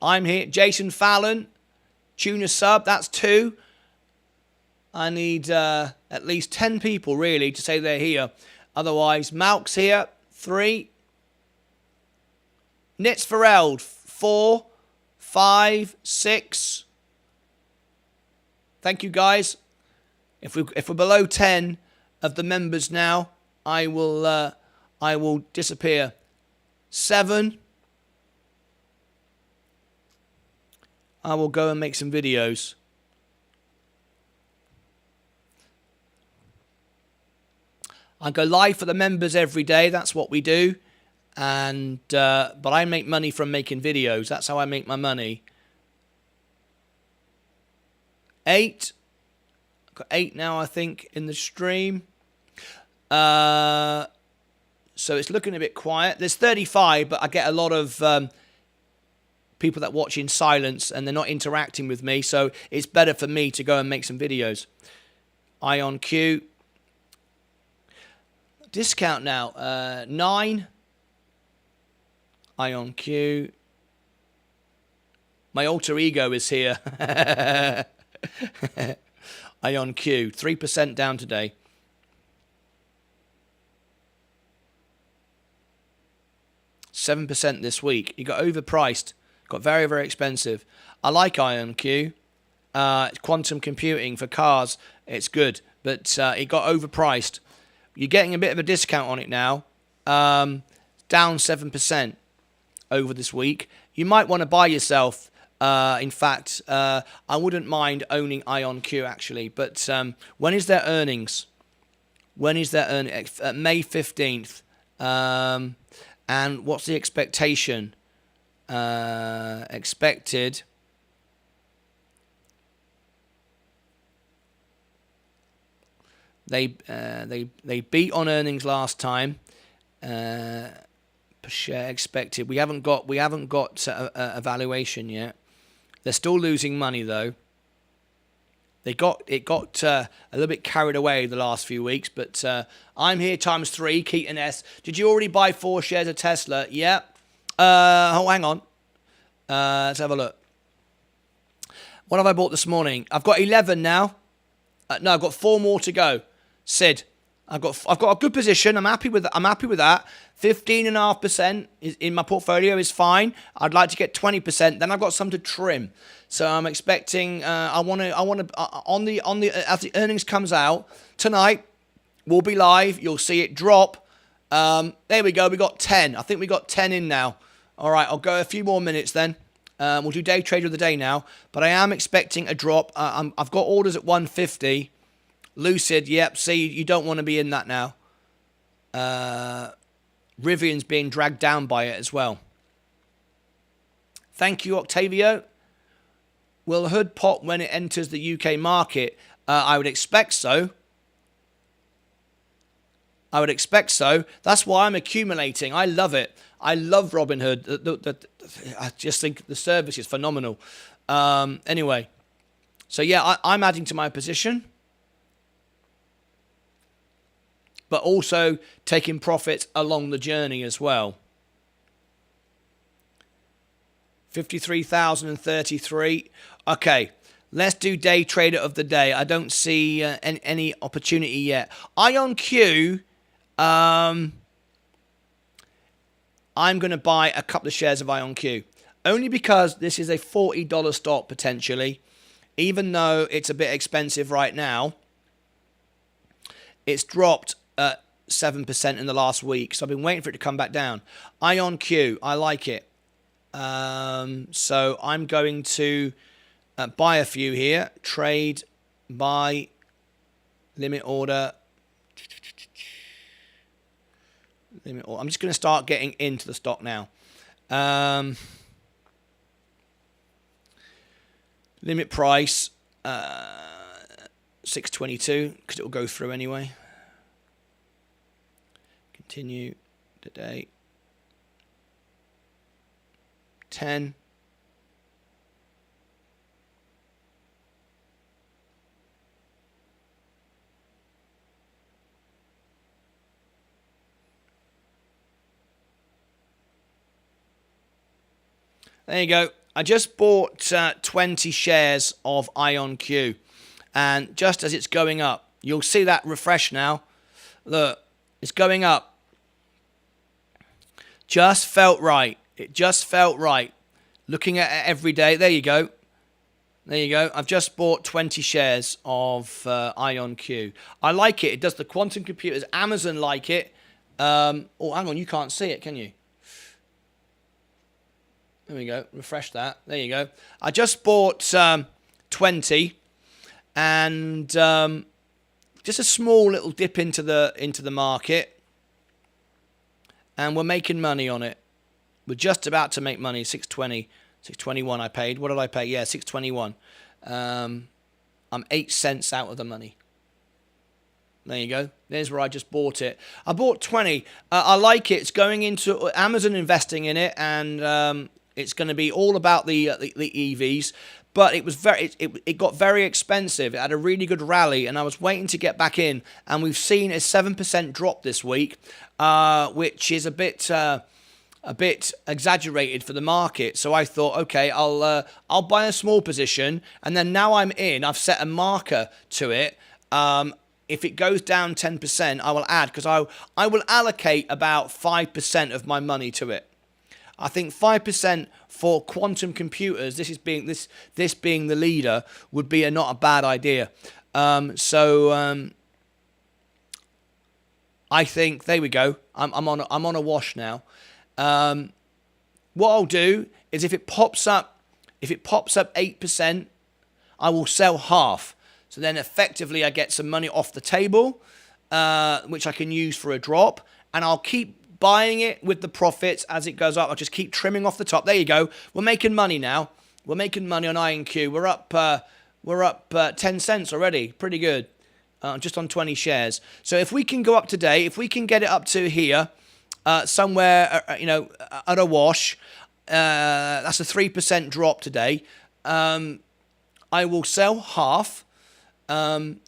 I'm here. Jason Fallon. Tuna sub. That's 2. I need at least 10 people, really, to say they're here. Otherwise, Malk's here, 3. Nitz Farrell, 4, 5, 6. Thank you, guys. If we're below 10 of the members now, I will disappear. 7. I will go and make some videos. I go live for the members every day. That's what we do. And but I make money from making videos. That's how I make my money. 8. I've got 8 now, I think, in the stream. So it's looking a bit quiet. There's 35, but I get a lot of people that watch in silence and they're not interacting with me. So it's better for me to go and make some videos. IonQ. Discount now, 9. IonQ. My alter ego is here. IonQ, 3% down today. %7 this week. It got overpriced. Got very, very expensive. I like IonQ. It's quantum computing for cars. It's good. But it got overpriced. You're getting a bit of a discount on it now. Down 7% over this week. You might want to buy yourself. In fact, I wouldn't mind owning IonQ, actually. But when is their earnings? When is their earnings? May 15th. And what's the expectation? Expected. They beat on earnings last time. Per share expected. We haven't got a valuation yet. They're still losing money though. it got a little bit carried away the last few weeks, but I'm here times 3, Keaton S. Did you already buy 4 shares of Tesla? Yeah. Oh, hang on. Let's have a look. What have I bought this morning? I've got 11 now. No, I've got 4 more to go. Sid, I've got a good position. I'm happy with that. 15.5% in my portfolio is fine. I'd like to get 20%. Then I've got some to trim. So I'm expecting. I want to as the earnings comes out tonight, we'll be live. You'll see it drop. There we go. We got 10. I think we got 10 in now. All right. I'll go a few more minutes then. We'll do day trade of the day now. But I am expecting a drop. I've got orders at 150. Lucid. Yep. See, you don't want to be in that now. Rivian's being dragged down by it as well. Thank you, Octavio. Will the hood pop when it enters the UK market? I would expect so. That's why I'm accumulating. I love it. I love Robinhood. I just think the service is phenomenal. Anyway, so yeah, I'm adding to my position, but also taking profits along the journey as well. 53,033. Okay, let's do day trader of the day. I don't see any opportunity yet. IonQ, I'm going to buy a couple of shares of IonQ. Only because this is a $40 stock potentially. Even though it's a bit expensive right now, it's dropped 7% in the last week. So I've been waiting for it to come back down. IonQ, I like it. So I'm going to buy a few here. Trade, buy, limit order. I'm just going to start getting into the stock now. Limit price 622 because it will go through anyway. Continue today. 10. There you go. I just bought 20 shares of IonQ. And just as it's going up, you'll see that refresh now. Look, it's going up. Just felt right. It just felt right. Looking at it every day. There you go. There you go. I've just bought 20 shares of IonQ. I like it. It does the quantum computers. Amazon like it. Oh, hang on. You can't see it, can you? There we go. Refresh that. There you go. I just bought 20, and just a small little dip into the market, and we're making money on it. We're just about to make money. 620, 621. I paid. What did I pay? Yeah, 621. I'm 8 cents out of the money. There you go. There's where I just bought it. I bought 20. I like it. It's going into Amazon investing in it, and it's going to be all about the EVs, but it got very expensive. It had a really good rally, and I was waiting to get back in, and we've seen a 7% drop this week, which is a bit exaggerated for the market. So I thought, okay, I'll buy a small position, and then now I'm in. I've set a marker to it. If it goes down 10%, I will add, because I will allocate about 5% of my money to it. I think 5% for quantum computers, this being the leader, would be not a bad idea. I think there we go. I'm on a wash now. What I'll do is if it pops up 8%, I will sell half. So then effectively I get some money off the table, which I can use for a drop, and I'll keep buying it with the profits as it goes up. I'll just keep trimming off the top. There you go. We're making money now. We're making money on IonQ. We're up 10 cents already. Pretty good. Just on 20 shares. So if we can go up today, if we can get it up to here, somewhere, at a wash, that's a 3% drop today. I will sell half, and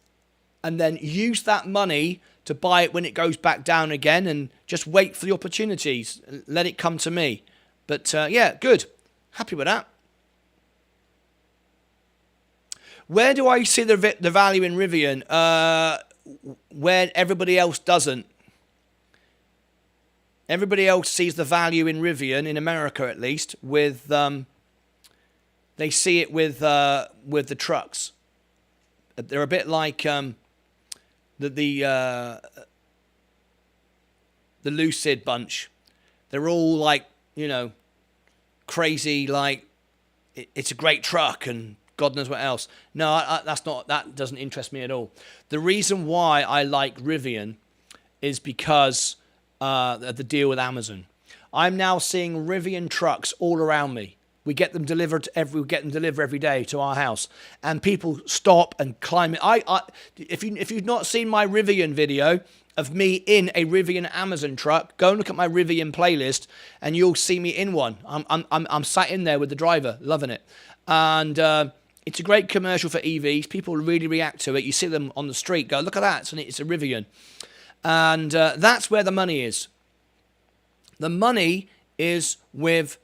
then use that money to buy it when it goes back down again, and just wait for the opportunities. Let it come to me. But yeah, good. Happy with that. Where do I see the value in Rivian? Where everybody else doesn't. Everybody else sees the value in Rivian, in America at least, with they see it with the trucks. They're a bit like the Lucid bunch. They're all like, you know, crazy, like it's a great truck and God knows what else. No, that doesn't interest me at all. The reason why I like Rivian is because of the deal with Amazon. I'm now seeing Rivian trucks all around me. We get them delivered every day to our house, and people stop and climb it. If you've not seen my Rivian video of me in a Rivian Amazon truck, go and look at my Rivian playlist, and you'll see me in one. I'm sat in there with the driver, loving it, and it's a great commercial for EVs. People really react to it. You see them on the street, go, look at that, it's a Rivian, and that's where the money is. The money is with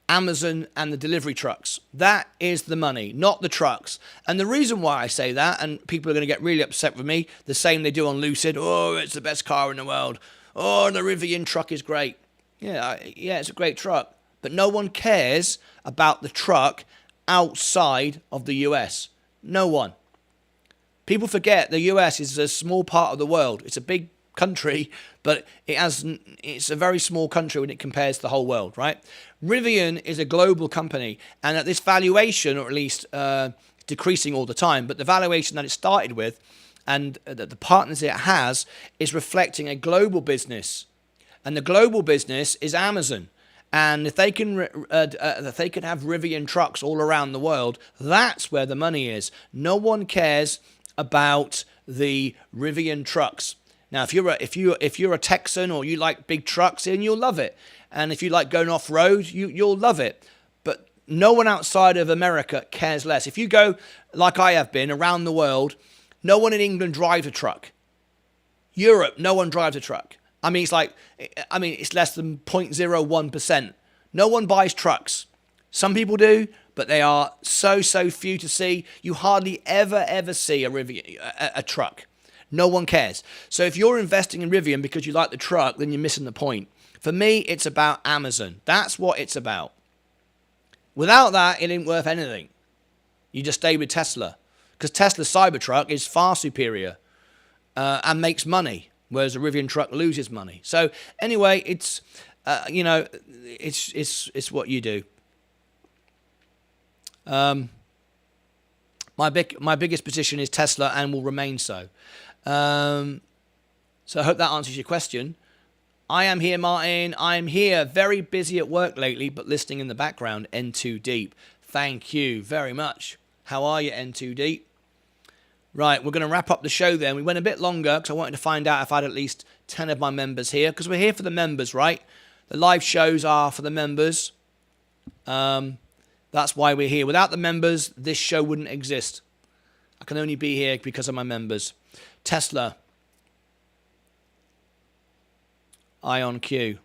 Amazon and the delivery trucks. That is the money, not the trucks. And the reason why I say that, and people are going to get really upset with me, the same they do on Lucid. Oh, it's the best car in the world. Oh, the Rivian truck is great. Yeah, it's a great truck. But no one cares about the truck outside of the US. No one. People forget the US is a small part of the world. It's a big country, but it's a very small country when it compares to the whole world, right? Rivian is a global company, and at this valuation, or at least decreasing all the time, but the valuation that it started with and the partners it has is reflecting a global business, and the global business is Amazon. And if they can have Rivian trucks all around the world, that's where the money is. No one cares about the Rivian trucks. Now, if you're a Texan or you like big trucks, then you'll love it. And if you like going off road, you'll love it. But no one outside of America cares less. If you go, like I have been, around the world, no one in England drives a truck. Europe, no one drives a truck. It's less than 0.01%. No one buys trucks. Some people do, but they are so few to see. You hardly ever see a truck. No one cares. So if you're investing in Rivian because you like the truck, then you're missing the point. For me, it's about Amazon. That's what it's about. Without that, it ain't worth anything. You just stay with Tesla. Because Tesla's Cybertruck is far superior and makes money, whereas a Rivian truck loses money. So anyway, it's what you do. My biggest position is Tesla and will remain so. So I hope that answers your question. I am here, Martin. I'm here, very busy at work lately, but listening in the background. N2 Deep. Thank you very much. How are you, N2 Deep? Right, we're going to wrap up the show then. We went a bit longer because I wanted to find out if I had at least 10 of my members here, because we're here for the members, right? The live shows are for the members. That's why we're here. Without the members, this show wouldn't exist. I can only be here because of my members. Tesla. IonQ.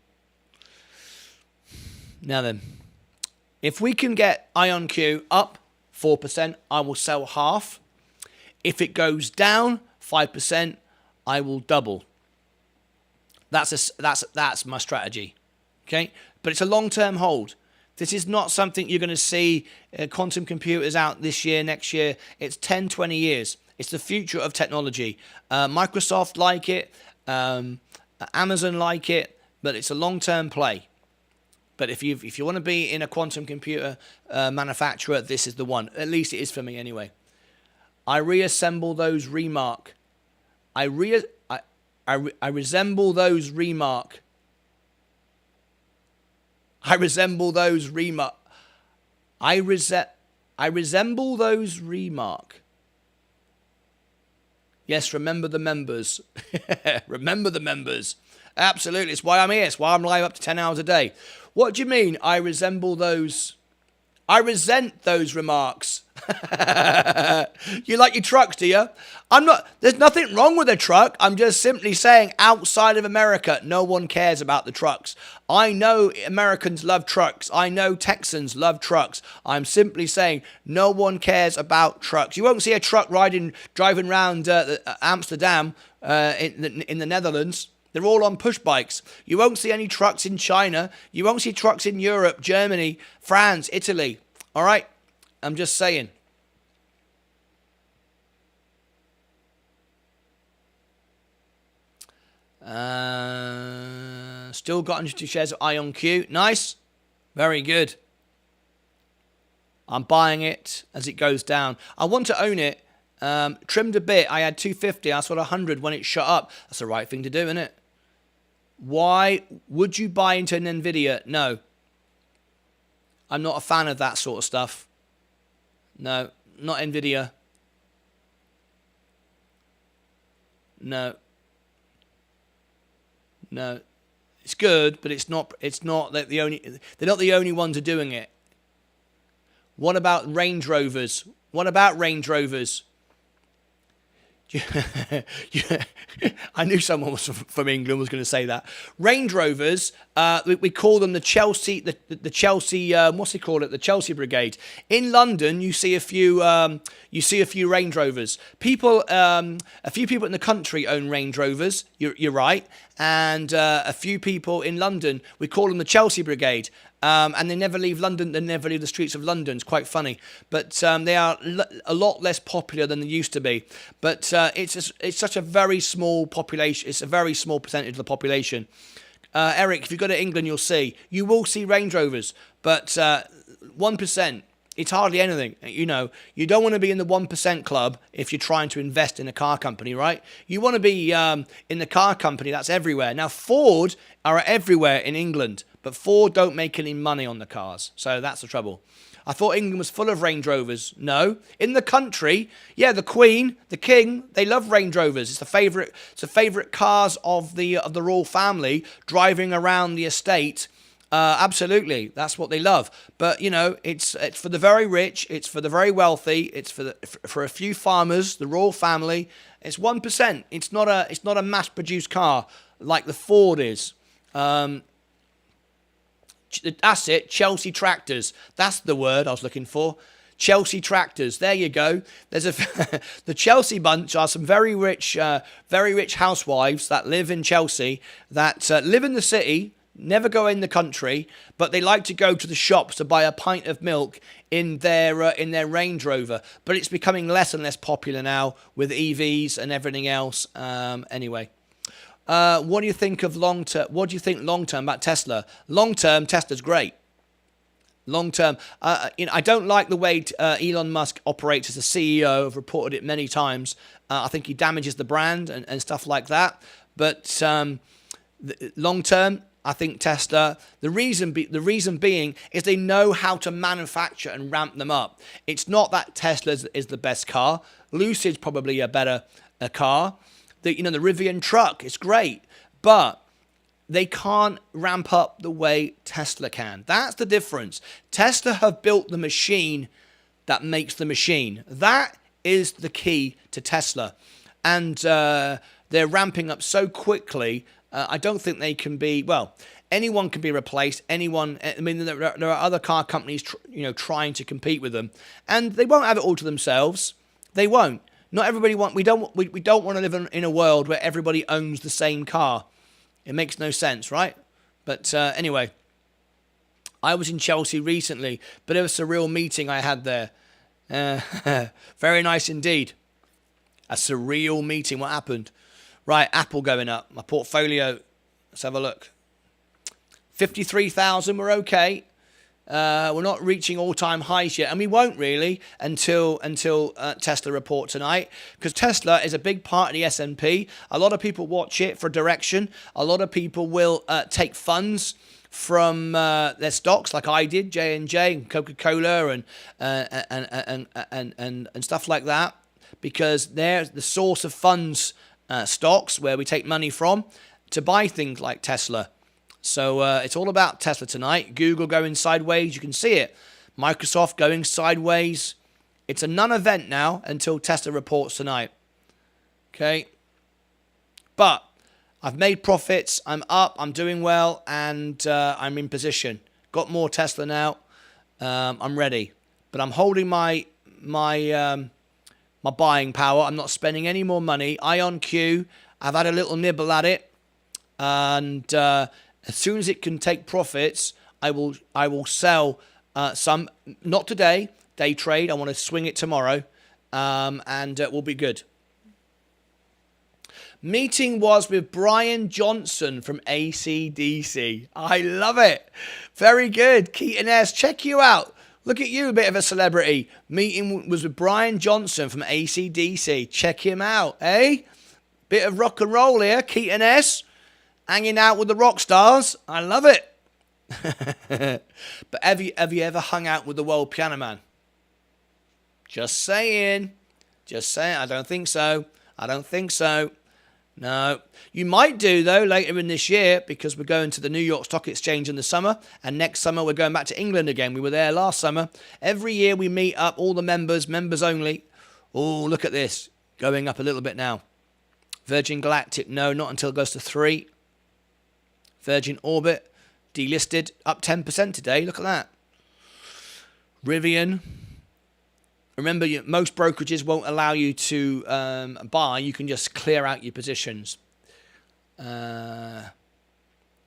Now then, if we can get IonQ up 4%, I will sell half. If it goes down 5%, I will double. That's my strategy. Okay? But it's a long-term hold. This is not something you're going to see quantum computers out this year, next year. It's 10, 20 years. It's the future of technology. Microsoft like it. Amazon like it. But it's a long-term play. But if you want to be in a quantum computer manufacturer, this is the one. At least it is for me anyway. I reassemble those remark. I resemble those remark. I resemble those remark. I resemble those remark. Yes, remember the members. Remember the members. Absolutely. It's why I'm here. It's why I'm live up to 10 hours a day. What do you mean, I resemble those? I resent those remarks. You like your trucks, do you? There's nothing wrong with a truck. I'm just simply saying outside of America, no one cares about the trucks. I know Americans love trucks. I know Texans love trucks. I'm simply saying no one cares about trucks. You won't see a truck driving around Amsterdam in the Netherlands. They're all on push bikes. You won't see any trucks in China. You won't see trucks in Europe, Germany, France, Italy. All right? I'm just saying. Still got 102 shares of IonQ. Nice. Very good. I'm buying it as it goes down. I want to own it. Trimmed a bit. I had 250. I sold 100 when it shot up. That's the right thing to do, isn't it? Why would you buy into an Nvidia? No. I'm not a fan of that sort of stuff. No, not Nvidia. No. No. It's good, but it's not they're not the only ones who are doing it. What about Range Rovers? What about Range Rovers? I knew someone was from England was going to say that. Range Rovers, we call them the Chelsea, the Chelsea, what's they call it? The Chelsea Brigade. In London, you see a few Range Rovers. A few people in the country own Range Rovers. You're right, and a few people in London. We call them the Chelsea Brigade. And they never leave London. They never leave the streets of London. It's quite funny, but they are a lot less popular than they used to be. But it's such a very small population. It's a very small percentage of the population. Eric, if you go to England, you will see Range Rovers, but 1%. It's hardly anything. You know, you don't want to be in the 1% club if you're trying to invest in a car company, right? You want to be in the car company that's everywhere. Now, Ford are everywhere in England, but Ford don't make any money on the cars. So that's the trouble. I thought England was full of Range Rovers. No. In the country, yeah, the Queen, the King, they love Range Rovers. It's the favourite cars of the royal family driving around the estate. Absolutely, that's what they love. But you know, it's for the very rich, it's for the very wealthy, it's for a few farmers, the royal family. It's 1%. It's not a mass-produced car like the Ford is. That's it. Chelsea tractors. That's the word I was looking for. Chelsea tractors. There you go. There's the Chelsea bunch are some very rich housewives that live in Chelsea, that live in the city. Never go in the country, but they like to go to the shops to buy a pint of milk in their Range Rover. But it's becoming less and less popular now with EVs and everything else. Anyway, what do you think of long term? What do you think long term about Tesla? Long term, Tesla's great. Long term, I don't like the way Elon Musk operates as a CEO. I've reported it many times. I think he damages the brand and stuff like that. But long term, I think Tesla, the reason being is they know how to manufacture and ramp them up. It's not that Tesla is the best car. Lucid's probably a better car. The Rivian truck is great, but they can't ramp up the way Tesla can. That's the difference. Tesla have built the machine that makes the machine. That is the key to Tesla. And they're ramping up so quickly. I don't think they can be, anyone can be replaced. Anyone, I mean, there are other car companies, trying to compete with them, and they won't have it all to themselves. They won't. Not everybody we don't want to live in a world where everybody owns the same car. It makes no sense, right? But anyway, I was in Chelsea recently, but it was a surreal meeting I had there. Very nice indeed. A surreal meeting. What happened? Right, Apple going up. My portfolio, let's have a look. 53,000, we're okay. We're not reaching all-time highs yet, and we won't really until Tesla report tonight, because Tesla is a big part of the S&P. A lot of people watch it for direction. A lot of people will take funds from their stocks, like I did, J&J and Coca-Cola and stuff like that, because they're the source of funds. Stocks where we take money from to buy things like Tesla. So it's all about Tesla tonight. Google going sideways, you can see it. Microsoft going sideways. It's a non-event now until Tesla reports tonight. Okay. But I've made profits. I'm up. I'm doing well. And I'm in position. Got more Tesla now. I'm ready. But I'm holding my buying power. I'm not spending any more money. IonQ, I've had a little nibble at it. And as soon as it can take profits, I will sell some. Not today. Day trade. I want to swing it tomorrow. And we'll be good. Meeting was with Brian Johnson from AC/DC. I love it. Very good. Keaton S. Check you out. Look at you, a bit of a celebrity. Meeting was with Brian Johnson from AC/DC. Check him out, eh? Bit of rock and roll here. Keaton S. Hanging out with the rock stars. I love it. But have you ever hung out with the world piano man? Just saying. Just saying. I don't think so. I don't think so. No. You might do, though, later in this year, because we're going to the New York Stock Exchange in the summer, and next summer we're going back to England again. We were there last summer. Every year we meet up, all the members only. Oh, look at this. Going up a little bit now. Virgin Galactic, no, not until it goes to 3. Virgin Orbit, delisted, up 10% today. Look at that. Rivian. Remember, most brokerages won't allow you to buy. You can just clear out your positions. Yeah,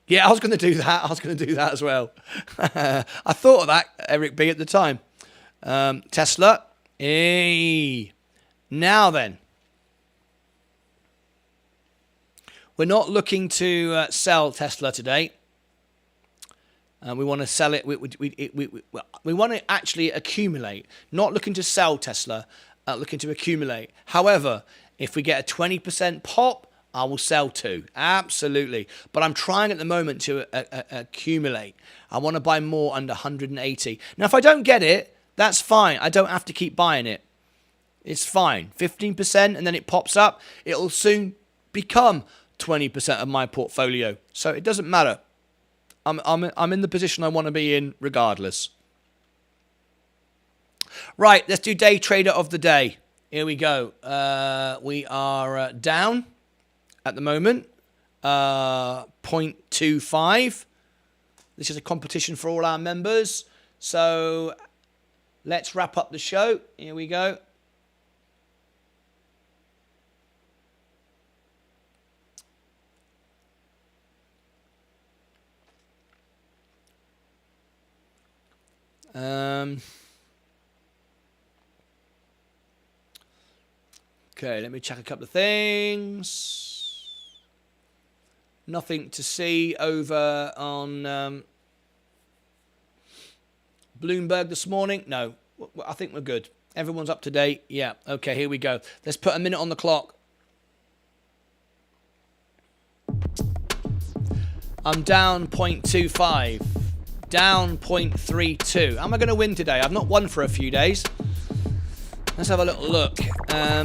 I was going to do that. I was going to do that as well. I thought of that, Eric B, at the time. Tesla. Hey. Now then. We're not looking to sell Tesla today. We want to sell it. We want to actually accumulate. Not looking to sell Tesla, looking to accumulate. However, if we get a 20% pop, I will sell too. Absolutely. But I'm trying at the moment to accumulate. I want to buy more under 180. Now, if I don't get it, that's fine. I don't have to keep buying it. It's fine. 15% and then it pops up. It'll soon become 20% of my portfolio. So it doesn't matter. I'm in the position I want to be in regardless. Right, let's do day trader of the day. Here we go. We are down at the moment. 0.25. This is a competition for all our members. So let's wrap up the show. Here we go. Okay, let me check a couple of things. Nothing to see over on Bloomberg this morning. No, I think we're good. Everyone's up to date. Yeah, okay, here we go. Let's put a minute on the clock. I'm down 0.25. Down 0.32. Am I going to win today? I've not won for a few days. Let's have a little look. I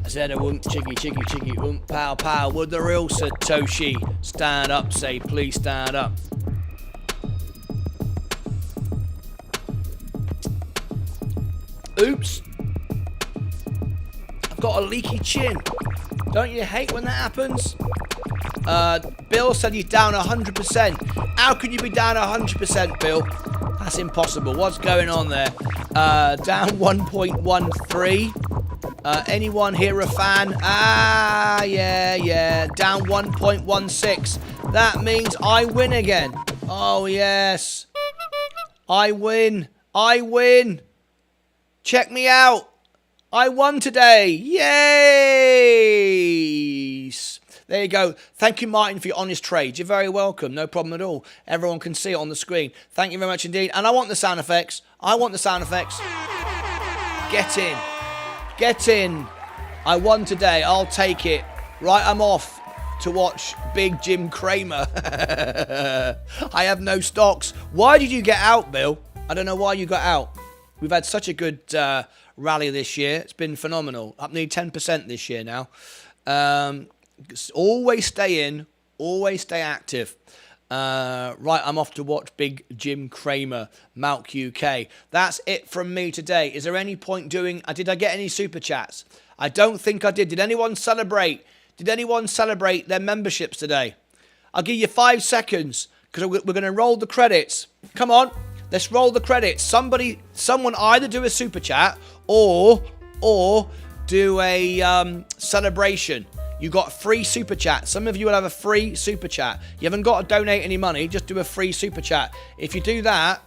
said a whoomp, chiggy, chiggy, chiggy, whoomp, pow, pow. Would the real Satoshi stand up? Say, please stand up. Oops. I've got a leaky chin. Don't you hate when that happens? Bill said he's down 100%. How can you be down 100%, Bill? That's impossible. What's going on there? Down 1.13. Anyone here a fan? Ah, yeah. Down 1.16. That means I win again. Oh, yes. I win. Check me out. I won today. Yay! There you go. Thank you, Martin, for your honest trade. You're very welcome. No problem at all. Everyone can see it on the screen. Thank you very much indeed. And I want the sound effects. Get in. I won today. I'll take it. Right, I'm off to watch Big Jim Cramer. I have no stocks. Why did you get out, Bill? I don't know why you got out. We've had such a good rally this year. It's been phenomenal. Up nearly 10% this year now. Always stay in. Always stay active. Right, I'm off to watch Big Jim Cramer, Malk UK. That's it from me today. Is there any point doing... did I get any super chats? I don't think I did. Did anyone celebrate? Did anyone celebrate their memberships today? I'll give you 5 seconds because we're going to roll the credits. Come on, let's roll the credits. Someone either do a super chat or do a celebration. You got a free super chat. Some of you will have a free super chat. You haven't got to donate any money. Just do a free super chat. If you do that,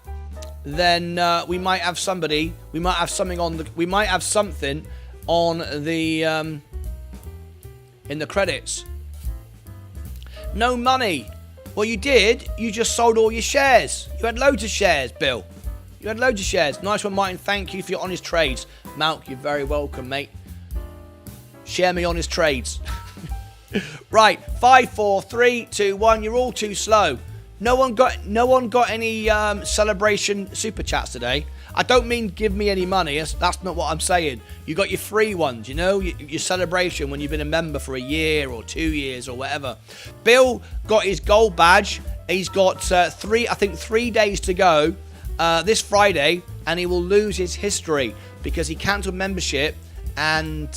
then we might have somebody. We might have something on the. We might have something on the in the credits. No money. Well, you did. You just sold all your shares. You had loads of shares, Bill. You had loads of shares. Nice one, Martin. Thank you for your honest trades. Malk, you're very welcome, mate. Share me honest trades. Right, 5, 4, 3, 2, 1. You're all too slow. No one got any celebration super chats today. I don't mean give me any money. That's not what I'm saying. You got your free ones, you know, your celebration when you've been a member for a year or 2 years or whatever. Bill got his gold badge. He's got 3 days to go this Friday, and he will lose his history because he cancelled membership. And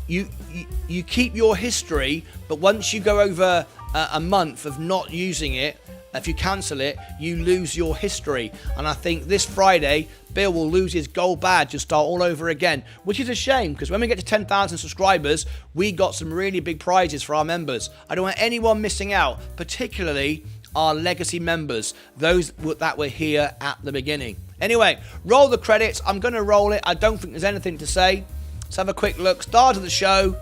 you keep your history, but once you go over a month of not using it, if you cancel it, you lose your history. And I think this Friday, Bill will lose his gold badge and start all over again, which is a shame because when we get to 10,000 subscribers, we got some really big prizes for our members. I don't want anyone missing out, particularly our legacy members, those that were here at the beginning. Anyway, roll the credits. I'm going to roll it. I don't think there's anything to say. Let's have a quick look. Start of the show.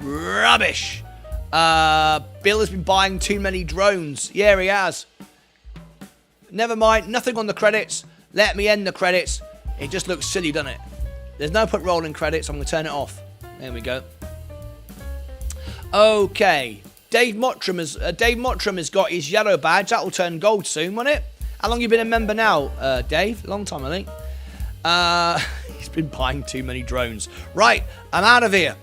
Rubbish. Bill has been buying too many drones. Yeah, he has. Never mind. Nothing on the credits. Let me end the credits. It just looks silly, doesn't it? There's no point rolling credits. I'm going to turn it off. There we go. Okay. Dave Mottram has got his yellow badge. That will turn gold soon, won't it? How long have you been a member now, Dave? Long time, I think. He's been buying too many drones. Right, I'm out of here.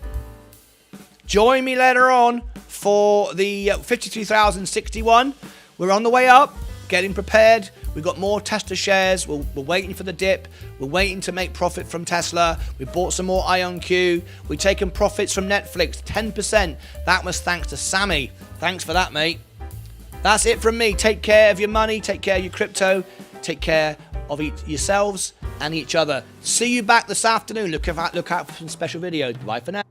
Join me later on for the 52,061. We're on the way up, getting prepared. We've got more Tesla shares. We're waiting for the dip. We're waiting to make profit from Tesla. We bought some more IonQ. We've taken profits from Netflix, 10%. That was thanks to Sammy. Thanks for that, mate. That's it from me. Take care of your money. Take care of your crypto. Take care of yourselves and each other. See you back this afternoon. Look out for some special videos. Bye for now.